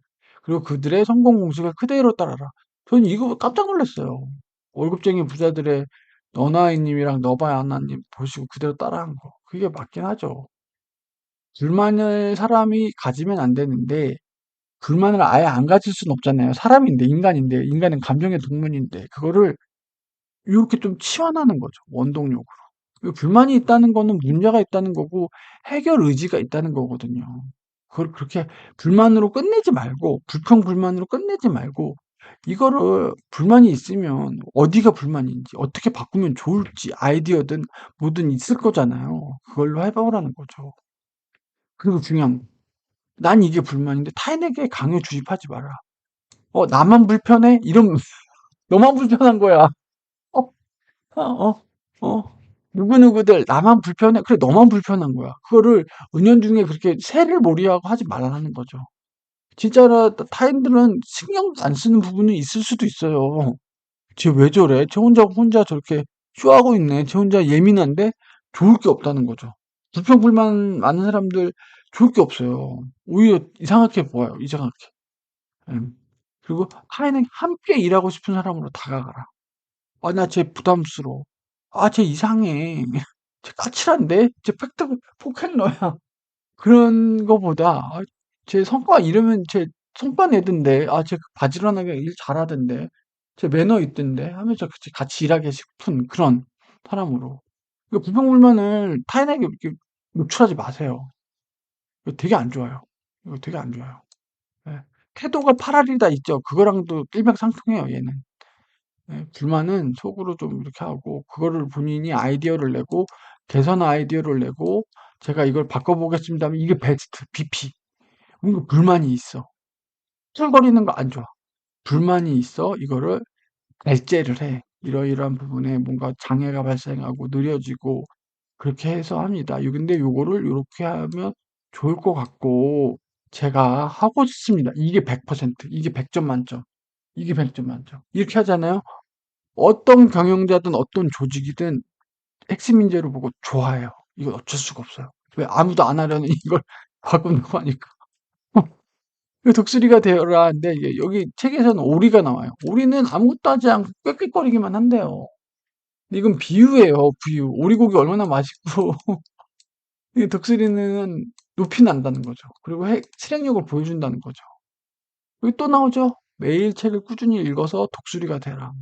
그리고 그들의 성공 공식을 그대로 따라라. 저는 이거 깜짝 놀랐어요. 월급쟁이 부자들의 너나이님이랑 너바야나님 보시고 그대로 따라한 거. 그게 맞긴 하죠. 불만을 사람이 가지면 안 되는데 불만을 아예 안 가질 수는 없잖아요. 사람인데, 인간인데, 인간은 감정의 동물인데, 그거를 요렇게 좀 치환하는 거죠, 원동력으로. 그 불만이 있다는 거는 문제가 있다는 거고 해결 의지가 있다는 거거든요. 그걸 그렇게 불만으로 끝내지 말고 불평 불만으로 끝내지 말고 이거를 불만이 있으면 어디가 불만인지 어떻게 바꾸면 좋을지 아이디어든 뭐든 있을 거잖아요. 그걸로 해 보라는 거죠. 그리고 중요한 거 "난 이게 불만인데 타인에게 강요 주입하지 마라." 나만 불편해?" 이러면 너만 불편한 거야. 어 어 누구누구들 나만 불편해. 그래, 너만 불편한 거야. 그거를 은연중에 그렇게 새를 몰이하고 하지 말라는 거죠. 진짜로 타인들은 신경도 안 쓰는 부분이 있을 수도 있어요. 쟤 왜 저래? 쟤 혼자 저렇게 쇼하고 있네. 쟤 혼자 예민한데 좋을 게 없다는 거죠. 불평불만 많은 사람들 좋을 게 없어요. 오히려 이상하게 보아요. 이상하게. 음. 그리고 타인에게 함께 일하고 싶은 사람으로 다가가라. 나 쟤 부담스러워. 쟤 이상해. 쟤 까칠한데? 쟤 팩트 폭행러야. 그런 거보다 쟤 성과 이러면 쟤 성과 내던데. 쟤 바지런하게 일 잘하던데. 쟤 매너 있던데 하면서 같이 일하고 싶은 그런 사람으로. 불평불만을 타인에게 이렇게 노출하지 마세요. 이거 되게 안 좋아요. 이거 되게 안 좋아요. 예. 태도가 8알이다 있죠. 그거랑도 일맥상통해요, 얘는. 예, 불만은 속으로 좀 이렇게 하고 그거를 본인이 아이디어를 내고 개선 아이디어를 내고 제가 이걸 바꿔보겠습니다 하면 이게 베스트 BP. 뭔가 불만이 있어. 툴거리는 거 안 좋아. 불만이 있어. 이거를 발제를 해. 이러이러한 부분에 뭔가 장애가 발생하고 느려지고 그렇게 해서 합니다. 근데 요거를 요렇게 하면 좋을 것 같고 제가 하고 싶습니다. 이게 100%, 이게 100점 만점, 이게 100점 만점. 이렇게 하잖아요. 어떤 경영자든 어떤 조직이든 핵심 인재로 보고 좋아해요. 이건 어쩔 수가 없어요. 왜 아무도 안 하려는 이걸 바꾼다고 하니까. 독수리가 되어라 하는데 여기 책에서는 오리가 나와요. 오리는 아무것도 하지 않고 꽥꽥거리기만 한대요. 근데 이건 비유예요, 비유. 오리고기 얼마나 맛있고 이 독수리는 높이 난다는 거죠. 그리고 실행력을 보여준다는 거죠. 여기 또 나오죠. 매일 책을 꾸준히 읽어서 독수리가 되라.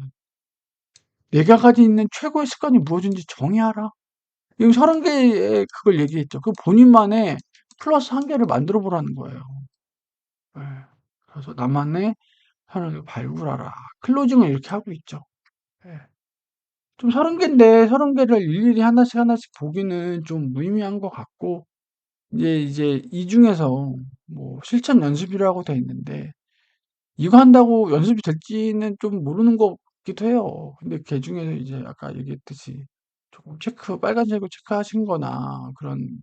내가 가지고 있는 최고의 습관이 무엇인지 정의하라. 지금 30개의 그걸 얘기했죠. 그 본인만의 플러스 1개를 만들어 보라는 거예요. 예. 그래서 나만의 하나를 발굴하라. 클로징을 이렇게 하고 있죠. 예. 좀 30개인데 30개를 일일이 하나씩 보기는 좀 무의미한 것 같고 이제 이 중에서 뭐 실천 연습이라고 돼 있는데 이거 한다고 연습이 될지는 좀 모르는 것 같기도 해요. 근데 그중에서 이제 아까 얘기했듯이 조금 빨간색으로 체크하신 거나 그런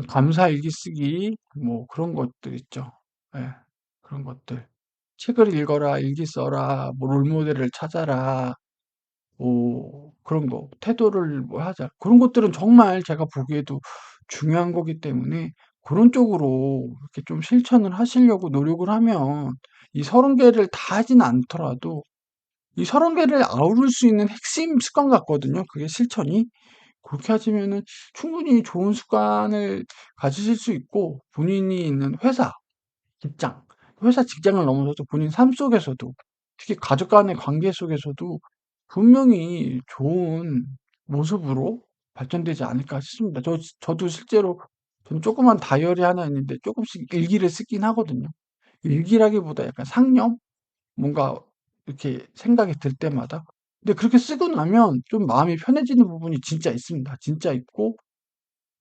감사 일기 쓰기 그런 것들 있죠. 예. 그런 것들. 책을 읽어라, 일기 써라, 롤모델을 찾아라, 그런 거. 태도를 하자. 그런 것들은 정말 제가 보기에도 중요한 거기 때문에 그런 쪽으로 이렇게 좀 실천을 하시려고 노력을 하면 이 30개를 다 하진 않더라도 이 30개를 아우를 수 있는 핵심 습관 같거든요. 그게 실천이. 그렇게 하시면은 충분히 좋은 습관을 가지실 수 있고 본인이 있는 직장, 회사 직장을 넘어서서 본인 삶 속에서도 특히 가족 간의 관계 속에서도 분명히 좋은 모습으로 발전되지 않을까 싶습니다. 저도 실제로 저는 조그만 다이어리 하나 있는데 조금씩 일기를 쓰긴 하거든요. 일기라기보다 약간 상념? 뭔가 이렇게 생각이 들 때마다. 근데 그렇게 쓰고 나면 좀 마음이 편해지는 부분이 진짜 있습니다. 진짜 있고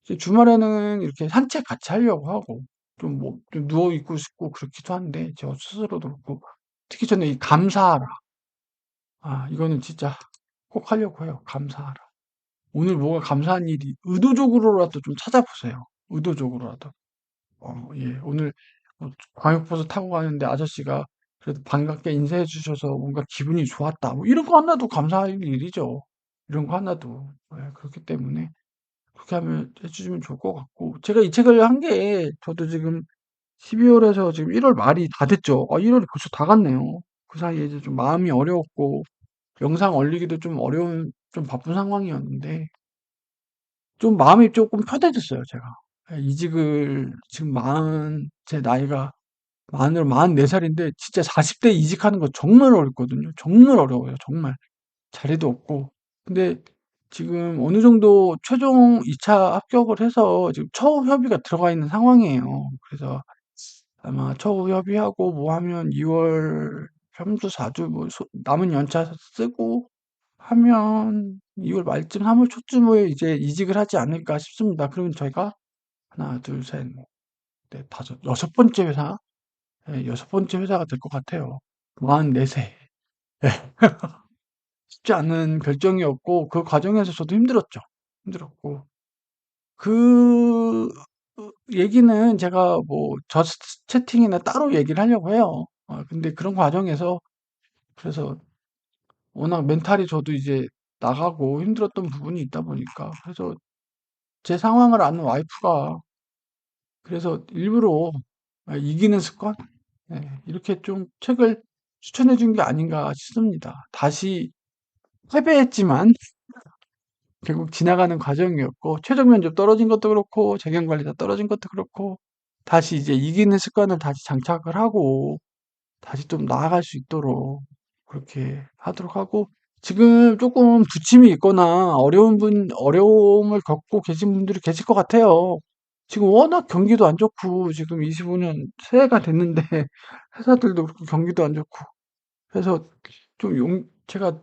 이제 주말에는 이렇게 산책 같이 하려고 하고 좀 누워 있고 싶고 그렇기도 한데 저 스스로도 그렇고 특히 저는 이 감사하라. 이거는 진짜 꼭 하려고 해요. 감사하라. 오늘 뭐가 감사한 일이 의도적으로라도 좀 찾아보세요. 의도적으로라도. 예. 오늘 광역버스 타고 가는데 아저씨가 그래도 반갑게 인사해 주셔서 뭔가 기분이 좋았다. 이런 거 하나도 감사할 일이죠. 이런 거 하나도. 예. 그렇기 때문에 그렇게 하면 해 주시면 좋을 것 같고 제가 이 책을 한 게 저도 지금 12월에서 지금 1월 말이 다 됐죠. 1월이 벌써 다 갔네요. 그 사이에 이제 좀 마음이 어려웠고 영상 올리기도 좀 어려운 좀 바쁜 상황이었는데 좀 마음이 조금 편해졌어요, 제가. 예, 이직을 지금 제 나이가 만으로 44살인데 진짜 40대 이직하는 거 정말 어렵거든요. 정말 어려워요, 정말. 자리도 없고. 근데 지금 어느 정도 최종 2차 합격을 해서 지금 처우 협의가 들어가 있는 상황이에요. 그래서 아마 처우 협의하고 뭐 하면 2월 3주, 4주 뭐 남은 연차 쓰고 하면 2월 말쯤, 3월 초쯤에 이제 이직을 하지 않을까 싶습니다. 그러면 저희가 하나, 둘, 셋, 넷, 다섯, 여섯 번째 회사, 예, 여섯 번째 회사가 될 것 같아요. 44세. 쉽지 않은 결정이었고, 그 과정에서 저도 힘들었죠. 힘들었고. 그 얘기는 제가 뭐, 채팅이나 따로 얘기를 하려고 해요. 근데 그런 과정에서, 그래서 워낙 멘탈이 저도 이제 나가고 힘들었던 부분이 있다 보니까, 그래서 제 상황을 아는 와이프가, 그래서 일부러 이기는 습관? 네, 이렇게 좀 책을 추천해 준 게 아닌가 싶습니다. 다시 패배했지만, 결국 지나가는 과정이었고 최종 면접 떨어진 것도 그렇고 재경 관리자 떨어진 것도 그렇고 다시 이제 이기는 습관을 다시 장착을 하고 다시 좀 나아갈 수 있도록 그렇게 하도록 하고 지금 조금 부침이 있거나 어려움을 겪고 계신 분들이 계실 것 같아요. 지금 워낙 경기도 안 좋고 지금 25년 새해가 됐는데 회사들도 그렇고 경기도 안 좋고 그래서 좀 제가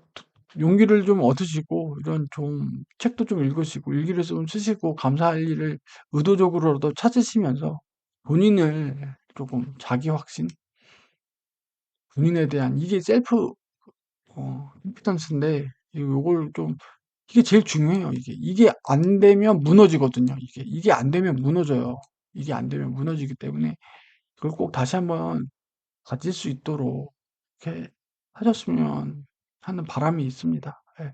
용기를 좀 얻으시고, 이런 좀, 책도 좀 읽으시고, 일기를 좀 쓰시고, 감사할 일을 의도적으로라도 찾으시면서, 본인을 조금 자기 확신, 본인에 대한, 이게 셀프, 컴피던스인데, 요걸 좀, 이게 제일 중요해요, 이게. 이게 안 되면 무너지거든요, 이게 안 되면 무너져요. 이게 안 되면 무너지기 때문에, 그걸 꼭 다시 한번 가질 수 있도록, 이렇게 하셨으면 하는 바람이 있습니다. 예.